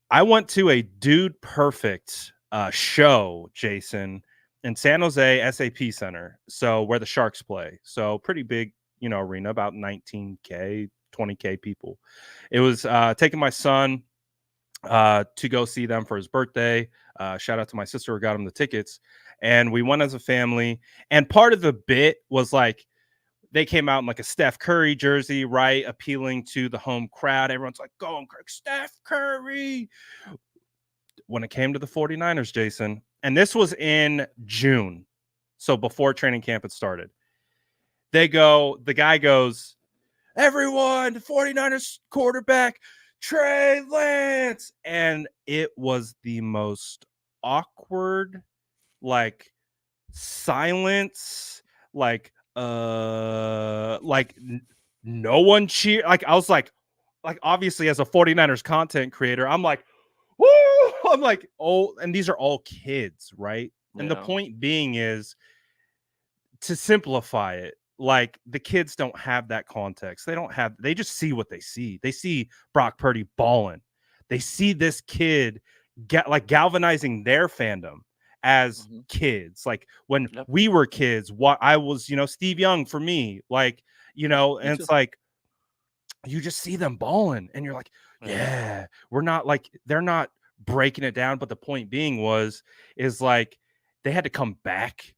I went to a Dude Perfect show, Jason, in San Jose SAP Center. So where the Sharks play. So pretty big, arena, about 19K, 20K people. It was taking my son to go see them for his birthday. Shout out to my sister who got him the tickets. And we went as a family. And part of the bit was like, they came out in like a Steph Curry jersey, right? Appealing to the home crowd. Everyone's like, go on, Steph Curry. When it came to the 49ers, Jason, and this was in June, so before training camp had started, the guy goes, everyone, the 49ers quarterback, Trey Lance. And it was the most awkward, like, silence, like, no one cheer. Like, I was like, obviously, as a 49ers content creator, I'm like, woo! I'm like, oh, and these are all kids, right? And the Yeah. point being is to simplify it, like the kids don't have that context. They just see what they see. They see Brock Purdy balling. They see this kid galvanizing their fandom as kids. Like when we were kids, what I was, Steve Young for me, like, and it's like you just see them balling and you're like, yeah, they're not breaking it down. But the point being is like they had to come back.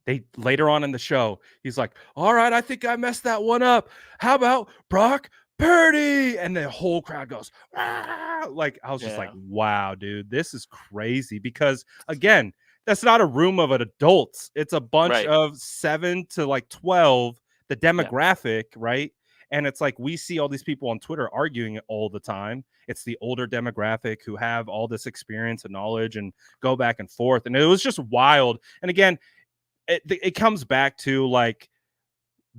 They later on in the show, he's like, all right, I think I messed that one up. How about Brock Purdy? And the whole crowd goes, ah! Like, I was just like, wow, dude, this is crazy. Because again, that's not a room of adults. It's a bunch of 7 to like 12, the demographic, right? And it's like we see all these people on Twitter arguing it all the time. It's the older demographic who have all this experience and knowledge and go back and forth. And it was just wild. And again, it comes back to like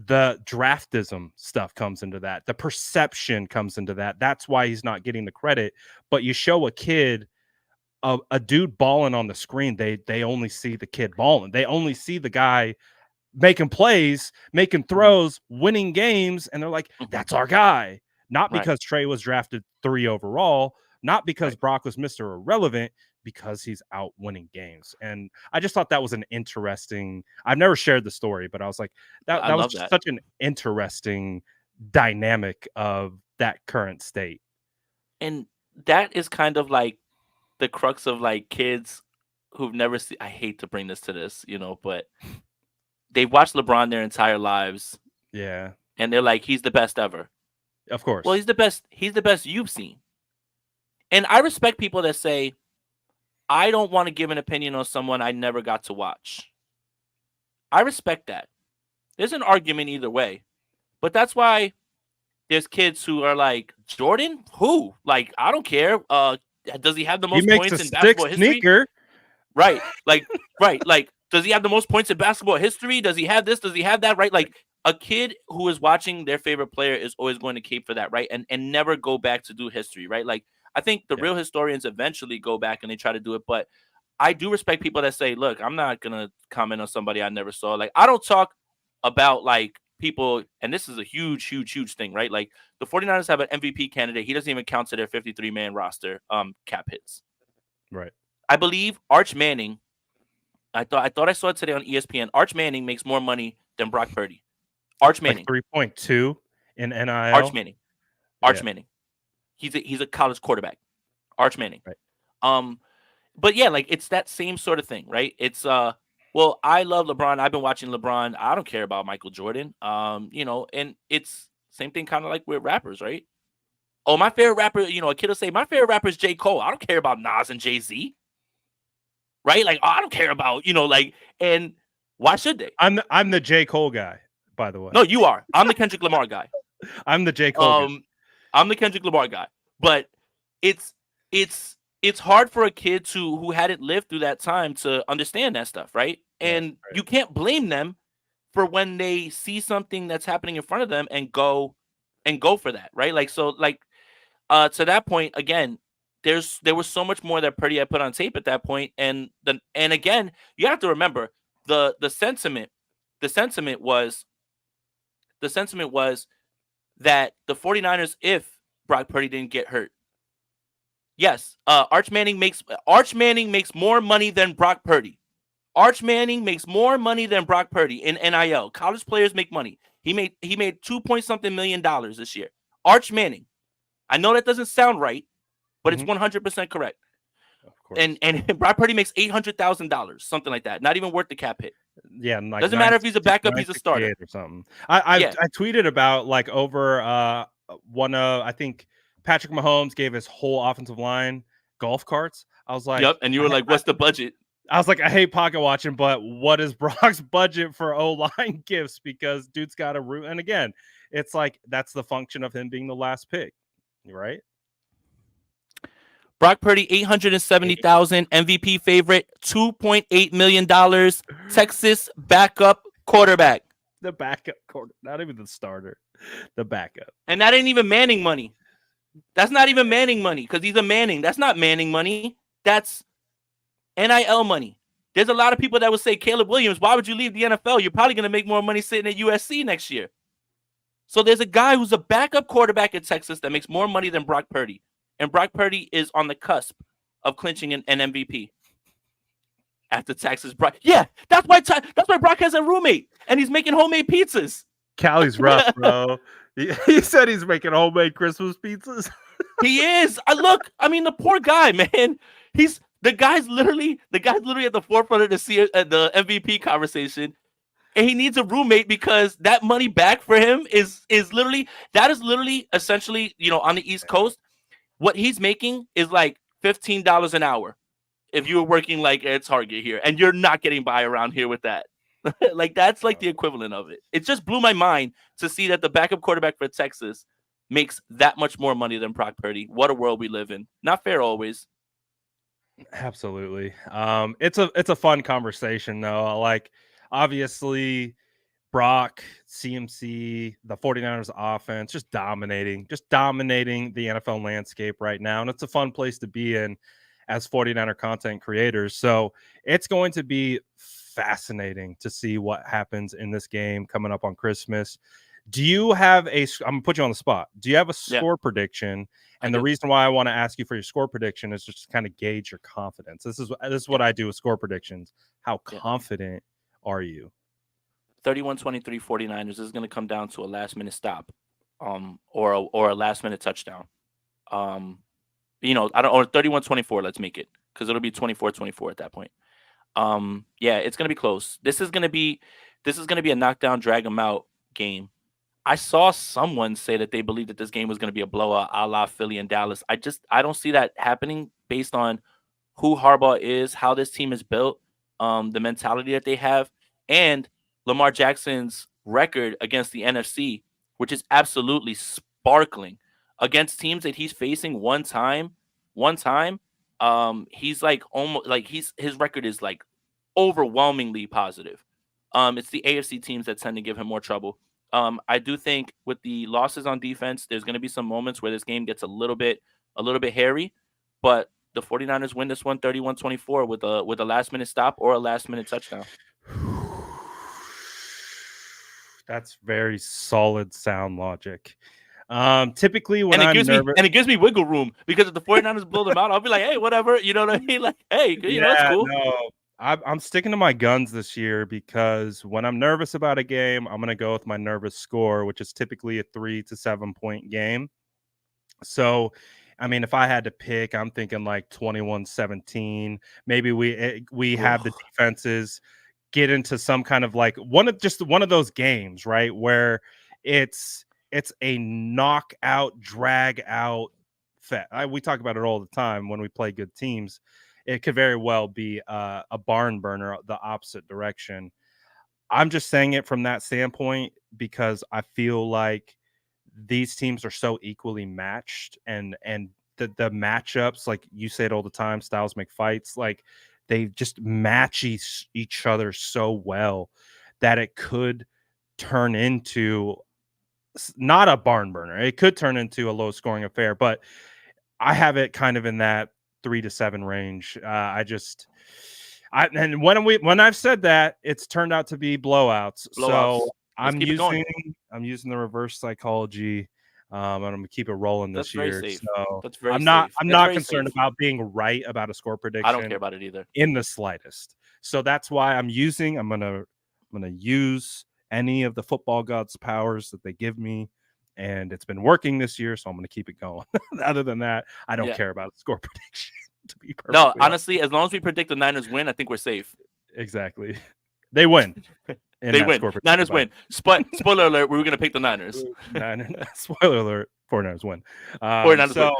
the draftism stuff comes into that. The perception comes into that. That's why he's not getting the credit. But you show a kid, a dude balling on the screen, they only see the kid balling. They only see the guy making plays, making throws, winning games, and they're like, that's our guy. Not because Trey was drafted 3 overall, not because Brock was Mr. Irrelevant, because he's out winning games. And I just thought that was an interesting. I've never shared the story, but I was like, I that was love just that. such an interesting dynamic of that current state. And that is kind of like the crux of like kids who've never seen. I hate to bring this to this, but they've watched LeBron their entire lives, Yeah, and they're like, he's the best ever. of Well, course. he's the best. He's the best you've seen. And I respect people that say, I don't want to give an opinion on someone I never got to watch. I respect that. There's an argument either way. But that's why there's kids who are like, Jordan? Who? Like, I don't care. Does he have the He most makes a points in stick basketball history? sneaker. Right. Right. Like, does he have the most points in basketball history? Does he have this? Does he have that? Right. Like, a kid who is watching their favorite player is always going to cape for that, right? And never go back to do history, right? Like, I think the Yeah, real historians eventually go back and they try to do it, but I do respect people that say, look, I'm not gonna comment on somebody I never saw. Like, I don't talk about like people, and this is a huge, huge, huge thing, right? Like the 49ers have an MVP candidate. He doesn't even count to their 53-man roster cap hits. right. I believe Arch Manning, I thought I saw it today on ESPN. Arch Manning makes more money than Brock Purdy. Arch Like Manning. 3.2 in Arch NIL. Manning. Yeah, Arch Manning. He's a college quarterback. Arch Manning. right. Um, but yeah, like it's that same sort of thing, right? It's well, I love LeBron. I've been watching LeBron. I don't care about Michael Jordan. And it's same thing kind of like with rappers, right? Oh, my favorite rapper, a kid will say, my favorite rapper is J. Cole. I don't care about Nas and Jay-Z, right? Like, oh, I don't care about, and why should they? I'm the J. Cole guy, by the way. No, you are. I'm the Kendrick Lamar guy. I'm the J. Cole guy. I'm the Kendrick Lamar guy. But it's it's hard for a kid who hadn't lived through that time to understand that stuff, right? Right, And you can't blame them for when they see something that's happening in front of them and go for that, right? Like so like to that point again, there was so much more that Purdy had put on tape at that point, and again, you have to remember the sentiment the sentiment was the sentiment was that the 49ers, if Brock Purdy didn't get hurt, yes, Arch Manning makes more money than Brock Purdy. Arch Manning makes more money than Brock Purdy in NIL. College players make money. He made 2 point something million this year. Arch Manning. I know that doesn't sound right, but it's Mhm. 100% correct. Of course. And Brock Purdy makes $800,000, something like that. Not even worth the cap hit. Yeah, like Doesn't matter if he's a backup, he's a starter. 968 or something. I Yeah. I tweeted about like over one of I think Patrick Mahomes gave his whole offensive line golf carts. I was like, Yep. And you were like, what's the budget? I was like, I hate pocket watching, but what is Brock's budget for O line gifts? Because dude's got a root. And again, it's like that's the function of him being the last pick, right? Brock Purdy, $870,000, MVP favorite, $2.8 million, Texas backup quarterback. The backup quarter, not even the starter, the backup. And that ain't even Manning money. That's not even Manning money because he's a Manning. That's not Manning money. That's NIL money. There's a lot of people that would say, Caleb Williams, why would you leave the NFL? You're probably going to make more money sitting at USC next year. So there's a guy who's a backup quarterback at Texas that makes more money than Brock Purdy. And Brock Purdy is on the cusp of clinching an MVP. After Texas, Brock. Yeah, that's why Brock has a roommate and he's making homemade pizzas. Cali's rough, bro. He said he's making homemade Christmas pizzas. He is. I mean, the poor guy, man. The guy's literally at the forefront of the MVP conversation, and he needs a roommate because that money back for him is literally essentially, on the East Coast, what he's making is like $15 an hour if you were working like at Target here, and you're not getting by around here with that. Like that's like the equivalent of it. It just blew my mind to see that the backup quarterback for Texas makes that much more money than Brock Purdy. What a world we live in. Not fair always. Absolutely. It's a fun conversation though. Like obviously Brock, CMC, the 49ers offense just dominating the NFL landscape right now. And it's a fun place to be in as 49er content creators. So it's going to be fascinating to see what happens in this game coming up on Christmas. Do you have I'm gonna put you on the spot. Do you have a Yeah, score prediction? I And the do. reason why I want to ask you for your score prediction is just to kind of gauge your confidence. This is Yeah, what I do with score predictions. How yeah. confident are you? 31-23 49ers. This is going to come down to a last minute stop, or a last minute touchdown. Um, I don't, or 31-24. Let's make it, because it'll be 24-24 at that point. Yeah, it's gonna be close. This is gonna be a knockdown, drag 'em out game. I saw someone say that they believe that this game was gonna be a blowout, a la Philly and Dallas. I don't see that happening based on who Harbaugh is, how this team is built, the mentality that they have, and Lamar Jackson's record against the NFC, which is absolutely sparkling against teams that he's facing one time. One time, he's like almost like his record is like overwhelmingly positive. It's the AFC teams that tend to give him more trouble. I do think with the losses on defense, there's going to be some moments where this game gets a little bit hairy, but the 49ers win this one 31-24 with a last minute stop or a last minute touchdown. That's very solid sound logic. Typically when And it I'm gives me nervous, and it gives me wiggle room, because if the 49ers blow them out, I'll be like, hey, whatever. You know what I mean? Like, hey, it's yeah, cool. no, I'm sticking to my guns this year because when I'm nervous about a game, I'm gonna go with my nervous score, which is typically a 3 to 7 point game. So, I mean, if I had to pick, I'm thinking like 21-17. Maybe we have the Ugh. defenses get into some kind of like one of those games, right? Where it's a knockout, drag out we talk about it all the time when we play good teams. It could very well be a barn burner the opposite direction. I'm just saying it from that standpoint because I feel like these teams are so equally matched and the matchups, like you say it all the time, styles make fights, like they just match each other so well that it could turn into not a barn burner. It could turn into a low scoring affair, but I have it kind of in that 3 to 7 range. And when I've said that, it's turned out to be blowouts. So Blowouts. Let's keep it going. I'm using the reverse psychology. And I'm gonna keep it rolling That's this very year. safe. So That's very I'm not safe. I'm That's not very concerned safe. about being right about a score I don't care prediction about it either. in the slightest. So that's why I'm gonna use any of the football gods' powers that they give me. And it's been working this year, so I'm gonna keep it going. Other than that, I don't Yeah. care about a score prediction, to be No, perfectly honest. honestly, as long as we predict the Niners win, I think we're safe. Exactly. They win in They that win. score prediction, Niners by win. Spoiler alert, we were gonna pick the Niners. spoiler alert, 49ers win. 49ers win. So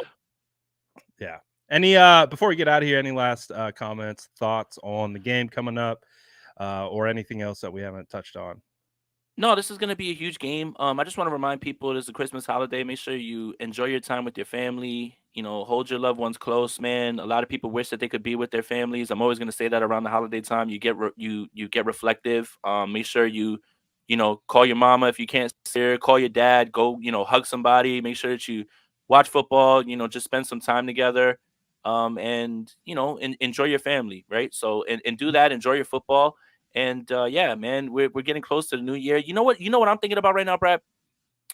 yeah. Any before we get out of here, any last comments, thoughts on the game coming up, or anything else that we haven't touched on? No, this is going to be a huge game. I just want to remind people it is a Christmas holiday. Make sure you enjoy your time with your family. Hold your loved ones close, man. A lot of people wish that they could be with their families. I'm always going to say that around the holiday time. You get reflective. Make sure you call your mama if you can't see her. Call your dad. Go, hug somebody. Make sure that you watch football. Just spend some time together. And enjoy your family, right? So and do that. Enjoy your football. And yeah, man, we're getting close to the new year. You know what? You know what I'm thinking about right now, Brad?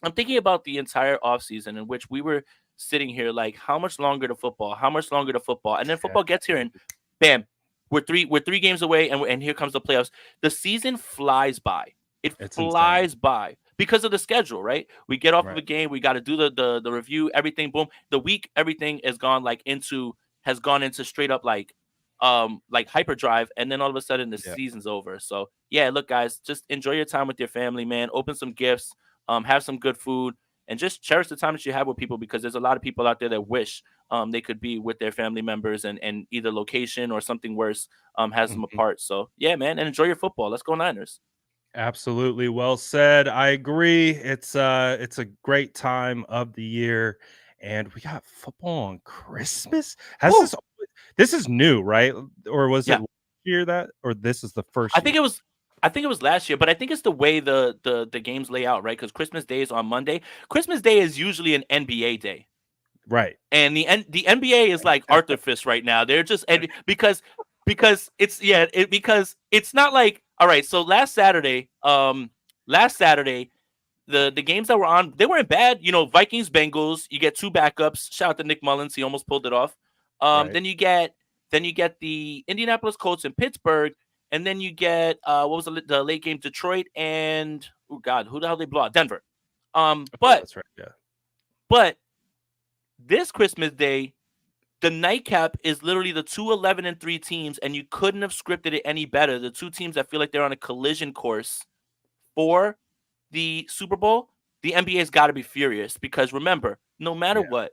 I'm thinking about the entire offseason in which we were sitting here like, how much longer to football? How much longer to football? And then Yeah, football gets here and bam, we're three games away, and here comes the playoffs. The season flies by. It it's insane. flies by because of the schedule, right? We get off of Right. a game, we got to do the review, everything, boom. The week, everything has gone into straight up like hyperdrive, and then all of a sudden the Yeah. season's over. So yeah, look, guys, just enjoy your time with your family, man. Open some gifts, have some good food, and just cherish the time that you have with people, because there's a lot of people out there that wish they could be with their family members, and either location or something worse has them Mhm. apart. So yeah, man, and enjoy your football. Let's go Niners. Absolutely. Well said. I agree. It's a great time of the year and we got football on Christmas. Has Woo! this is new, right? Or was it Yeah, last year that or this is the I first think year? it was. I think it was last year, but I think it's the way the games lay out, right? Because Christmas Day is on Monday. Christmas Day is usually an NBA day. Right. And the NBA is like Arthur Fist right now. They're just because it's yeah because it's not like, all right. So last Saturday the games that were on, they weren't bad. Vikings, Bengals. You get two backups. Shout out to Nick Mullins. He almost pulled it off. Right. Then you get the Indianapolis Colts in Pittsburgh, and then you get what was the late game? Detroit and oh god, who the hell they blow out? Denver. Oh, But that's right. Yeah. but this Christmas Day, the nightcap is literally the two 11-3 teams, and you couldn't have scripted it any better. The two teams that feel like they're on a collision course for the Super Bowl. The NBA's got to be furious because remember, no matter what,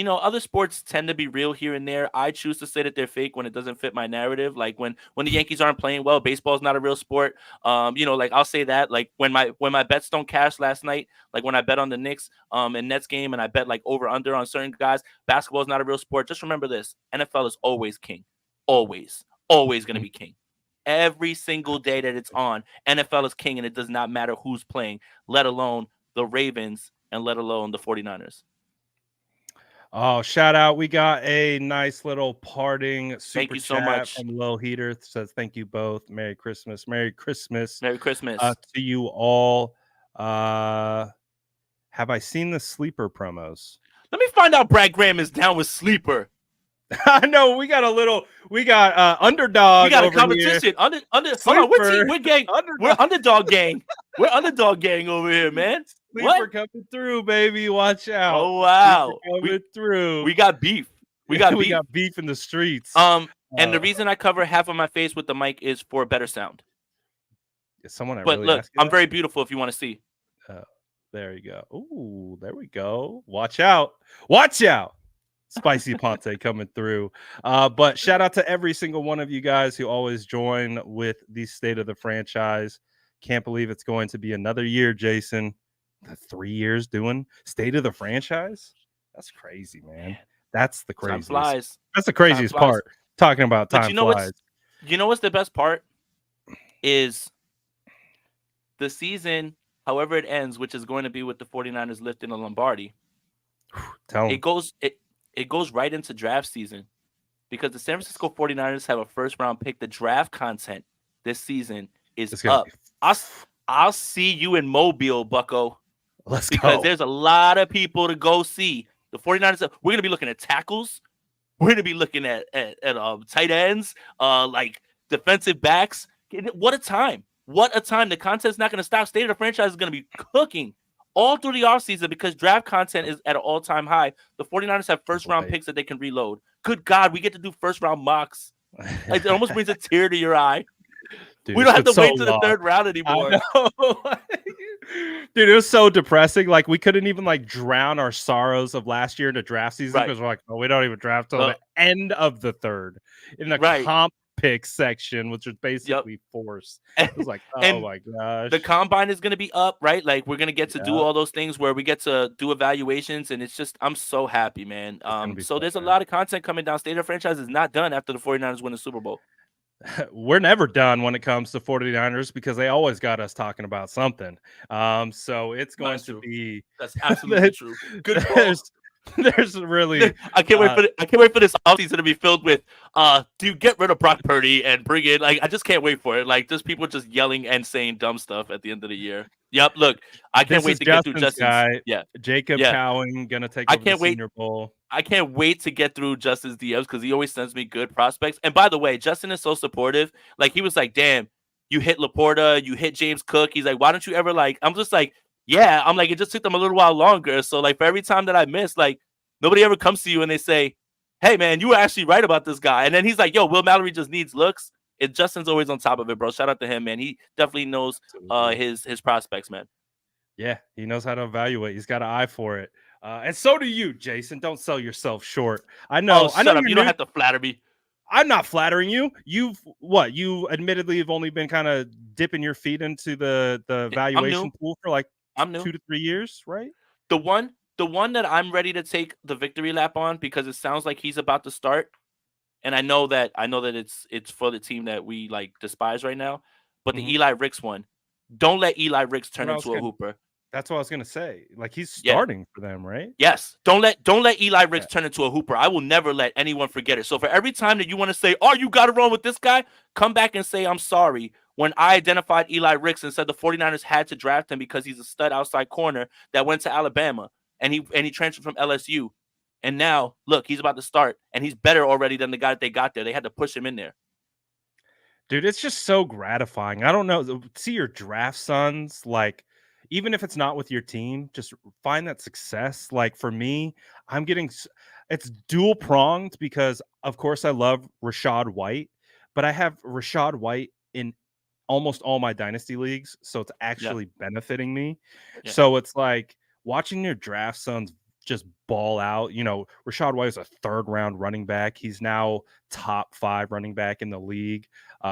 other sports tend to be real here and there. I choose to say that they're fake when it doesn't fit my narrative. Like when the Yankees aren't playing well, baseball's not a real sport. Like I'll say that. Like when my bets don't cash last night, like when I bet on the Knicks and Nets game and I bet like over under on certain guys, basketball's not a real sport. Just remember this: NFL is always king, always going to be king. Every single day that it's on, NFL is king, and it does not matter who's playing, let alone the Ravens and let alone the 49ers. Oh, shout out. We got a nice little parting super you so chat much. from Lil Heater. Says thank you both. Merry Christmas. Merry Christmas. Merry Christmas. To you all. Have I seen the sleeper promos? Let me find out Brad Graham is down with sleeper. I know we got underdog. We got over a competition. Here. Hold on, we're gang. We're underdog gang. We're underdog gang over here, man. Sleeper coming through, baby. Watch out. Oh wow. Coming through. We got beef. We got beef in the streets. And the reason I cover half of my face with the mic is for better sound. Is someone but look, I'm very beautiful if you want to see. There you go. Ooh, there we go. Watch out. Watch out. Spicy Ponte coming through. But shout out to every single one of you guys who always join with the State of the Franchise. Can't believe it's going to be another year, Jason. 3 years doing State of the Franchise? That's crazy, man. That's the craziest. Time flies. That's the craziest part. Talking about time flies. You know what's the best part? Is the season, however it ends, which is going to be with the 49ers lifting the Lombardi. Tell them. It goes right into draft season because the San Francisco 49ers have a first-round pick. The draft content this season is up. I'll see you in Mobile, bucko. Let's go. Because there's a lot of people to go see. The 49ers, we're going to be looking at tackles. We're going to be looking at tight ends, like defensive backs. What a time. What a time. The content's not going to stop. State of the Franchise is going to be cooking all through the offseason because draft content is at an all-time high. The 49ers have first-round picks that they can reload. Good God, we get to do first-round mocks. It almost brings a tear to your eye. Dude, we don't have to wait to the third round anymore. Dude, it was so depressing. Like, we couldn't even, drown our sorrows of last year into draft season because we're like, oh, we don't even draft till the end of the third in the comp pick section, which is basically forced. It was like, oh my gosh. The combine is going to be up, right? Like, we're going to get to do all those things where we get to do evaluations, and it's just, I'm so happy, man. So there's a lot of content coming down. State of the Franchise is not done after the 49ers win the Super Bowl. We're never done when it comes to 49ers because they always got us talking about something. So it's going to be. That's absolutely true. Good call. There's really I can't wait for this offseason to be filled with do you get rid of Brock Purdy and bring in I just can't wait for it. Like just people just yelling and saying dumb stuff at the end of the year. Yep, look, I can't wait to get through Justin's guy. Yeah. Jacob Cowing gonna take over the Senior Bowl. I can't wait to get through Justin's DMs because he always sends me good prospects. And by the way, Justin is so supportive. Like he was like, damn, you hit Laporta, you hit James Cook. He's like, why don't you ever I'm just like, yeah, I'm like, it just took them a little while longer. So, for every time that I miss, nobody ever comes to you and they say, hey, man, you were actually right about this guy. And then he's like, yo, Will Mallory just needs looks. And Justin's always on top of it, bro. Shout out to him, man. He definitely knows his prospects, man. Yeah, he knows how to evaluate. He's got an eye for it. And so do you, Jason. Don't sell yourself short. I know. Shut up. You don't have to flatter me. I'm not flattering you. You admittedly have only been kind of dipping your feet into the valuation pool for I'm new. 2 to 3 years, right? The one that I'm ready to take the victory lap on because it sounds like he's about to start, and I know that it's for the team that we despise right now. But the Eli Ricks one, don't let Eli Ricks turn into a hooper. That's what I was gonna say. He's starting for them, right? Yes. Don't let Eli Ricks turn into a hooper. I will never let anyone forget it. So for every time that you want to say, "Oh, you got it wrong with this guy," come back and say, "I'm sorry." when I identified Eli Ricks and said the 49ers had to draft him because he's a stud outside corner that went to Alabama and he transferred from LSU. And now, look, he's about to start, and he's better already than the guy that they got there. They had to push him in there. Dude, it's just so gratifying. I don't know. See your draft sons, like, even if it's not with your team, just find that success. Like, for me, it's dual pronged because, of course, I love Rashad White, but I have Rashad White in almost all my dynasty leagues, so it's Yeah. actually benefiting me. Yeah. So it's like watching your draft sons just ball out. Rashad White is a third round running back. He's now top 5 running back in the league.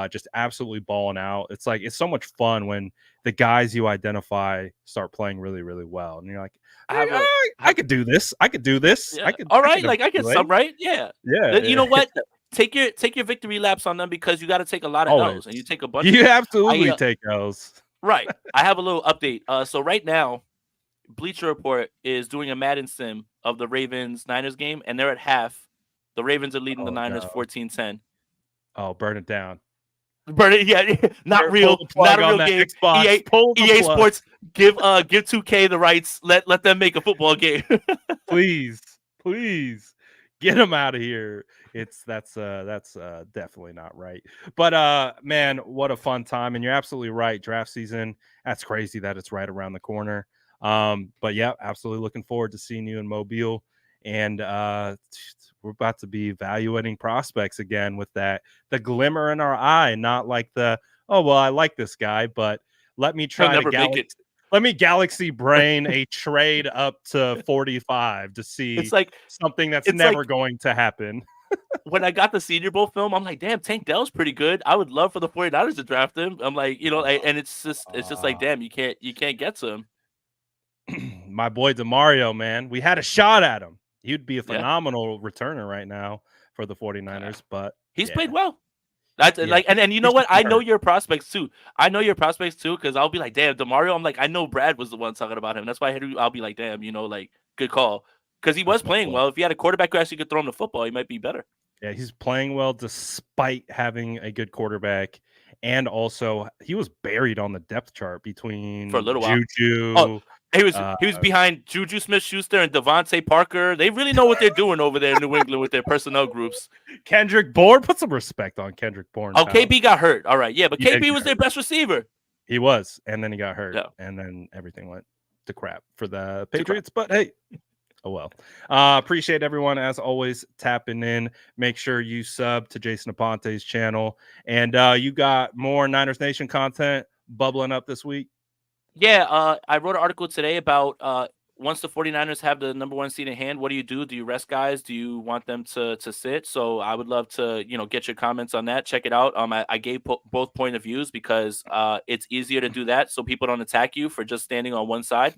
Just absolutely balling out. It's so much fun when the guys you identify start playing really, really well, and you're like, hey, I could do this. I could do this. Yeah. All right, like I get play. some right. Yeah. Yeah. You know what? Take your victory laps on them because you got to take a lot of Always. L's, and you take a bunch. You absolutely take L's. Right. I have a little update. So right now, Bleacher Report is doing a Madden sim of the Ravens-Niners game, and they're at half. The Ravens are leading the Niners 14-10. Oh, burn it down. Burn it, yeah. Not real game. Xbox. EA Sports, give 2K the rights. Let them make a football game. please get them out of here. That's definitely not right. But man, what a fun time. And you're absolutely right. Draft season, that's crazy that it's right around the corner. But yeah, absolutely looking forward to seeing you in Mobile. And we're about to be evaluating prospects again with the glimmer in our eye, not like oh well, I like this guy, but let me try to galaxy brain a trade up to 45 to see it's like something that's never going to happen. When I got the Senior Bowl film, I'm like, damn, Tank Dell's pretty good. I would love for the 49ers to draft him. I'm like, and it's just like, damn, you can't get to him. My boy DeMario, man, we had a shot at him. He'd be a phenomenal returner right now for the 49ers, but he's played well. That's and you know what? I know your prospects too. Because I'll be like, damn, DeMario. I'm like, I know Brad was the one talking about him. That's why I'll be like, damn, like, good call. Because he was playing well. If he had a quarterback who actually could throw him the football, he might be better. Yeah, he's playing well despite having a good quarterback. And also, he was buried on the depth chart between for a little while. Juju. Oh, he was behind Juju Smith-Schuster and Devontae Parker. They really know what they're doing over there in New England with their personnel groups. Kendrick Bourne, put some respect on Kendrick Bourne. Oh, KB got hurt. All right, yeah, but KB was their best receiver. He was, and then he got hurt, and then everything went to crap for the Patriots. But hey, oh well. Appreciate everyone as always tapping in. Make sure you sub to Jason Aponte's channel, and you got more Niners Nation content bubbling up this week. Yeah, I wrote an article today about once the 49ers have the number 1 seed in hand, what do you do? Do you rest guys? Do you want them to sit? So I would love to, get your comments on that. Check it out. I gave both point of views because it's easier to do that so people don't attack you for just standing on one side.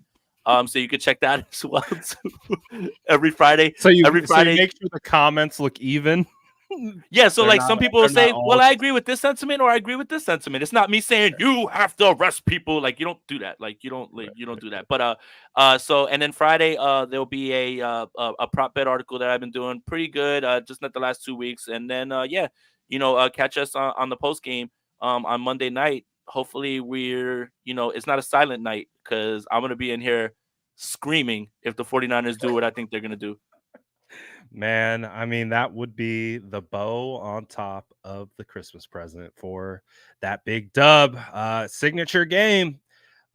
So you could check that as well too. every Friday. So you make sure the comments look even. Yeah, so like some people will say, well, I agree with this sentiment or I agree with this sentiment. It's not me saying you have to arrest people. Like, you don't do that. Like, you don't do that. But so and then Friday there'll be a prop bet article that I've been doing pretty good just not the last 2 weeks. And then catch us on the post game on Monday night. Hopefully we're it's not a silent night because I'm gonna be in here screaming if the 49ers do what I think they're gonna do. Man, I mean, that would be the bow on top of the Christmas present for that big dub. Signature game.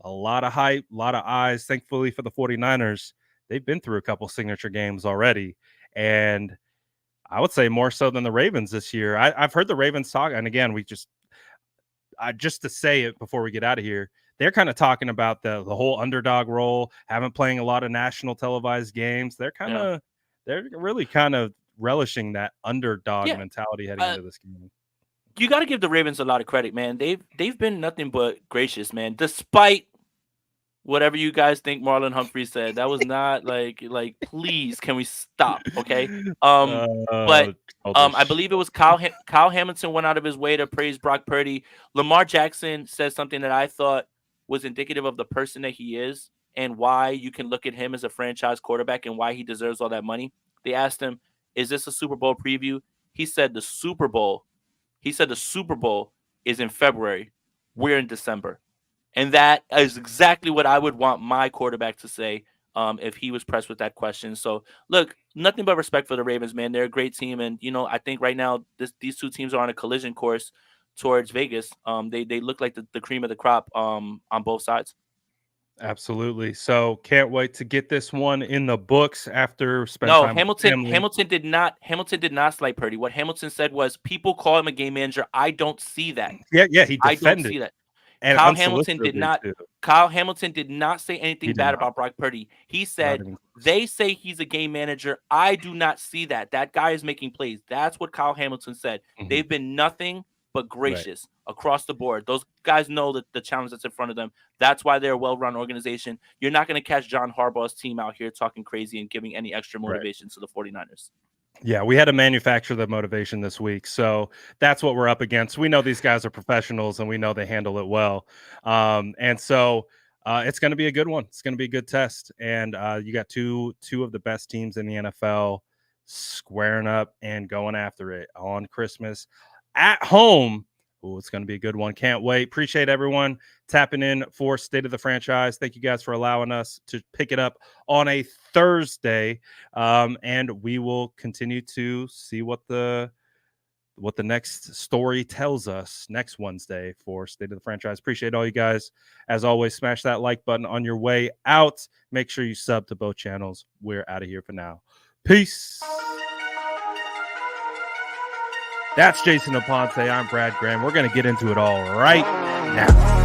A lot of hype, a lot of eyes. Thankfully for the 49ers, they've been through a couple signature games already. And I would say more so than the Ravens this year. I've heard the Ravens talk, and again, just to say it before we get out of here, they're kind of talking about the whole underdog role, haven't playing a lot of national televised games. They're really kind of relishing that underdog mentality heading into this game. You got to give the Ravens a lot of credit, man. They've been nothing but gracious, man. Despite whatever you guys think Marlon Humphrey said, that was not like please, can we stop? Okay. But I believe it was Kyle Hamilton went out of his way to praise Brock Purdy. Lamar Jackson said something that I thought was indicative of the person that he is and why you can look at him as a franchise quarterback and why he deserves all that money. They asked him, is this a Super Bowl preview? He said the Super Bowl is in February. we're in December. And that is exactly what I would want my quarterback to say if he was pressed with that question. So, look, nothing but respect for the Ravens, man. They're a great team. And, I think right now these two teams are on a collision course towards Vegas. They look like the cream of the crop on both sides. Absolutely. So can't wait to get this one in the books after spend No, time with Hamilton. family. Hamilton did not slight Purdy. What Hamilton said was, "People call him a game manager. I don't see that. Yeah, he I don't defended see that." and Kyle Hamilton did unsolicitedly not. too. Kyle Hamilton did not say He anything did bad not. about Brock Purdy. He Not said even close. they say he's a game manager. I do not see that. That guy is making plays. That's what Kyle Hamilton said. Mhm. They've been nothing but Right. gracious across the board. Those guys know that the challenge that's in front of them. That's why they're a well-run organization. You're not going to catch John Harbaugh's team out here talking crazy and giving any extra Right. motivation to the 49ers. Yeah, we had to manufacture the motivation this week. So that's what we're up against. We know these guys are professionals and we know they handle it well. And so it's going to be a good one. It's going to be a good test. And you got two of the best teams in the NFL squaring up and going after it on Christmas at home. Oh, it's going to be a good one. Can't wait. Appreciate everyone tapping in for State of the Franchise. Thank you guys for allowing us to pick it up on a Thursday. And we will continue to see what the next story tells us next Wednesday for State of the Franchise. Appreciate all you guys. As always, smash that like button on your way out. Make sure you sub to both channels. We're out of here for now. Peace. That's Jason Aponte. I'm Brad Graham. We're going to get into it all right now.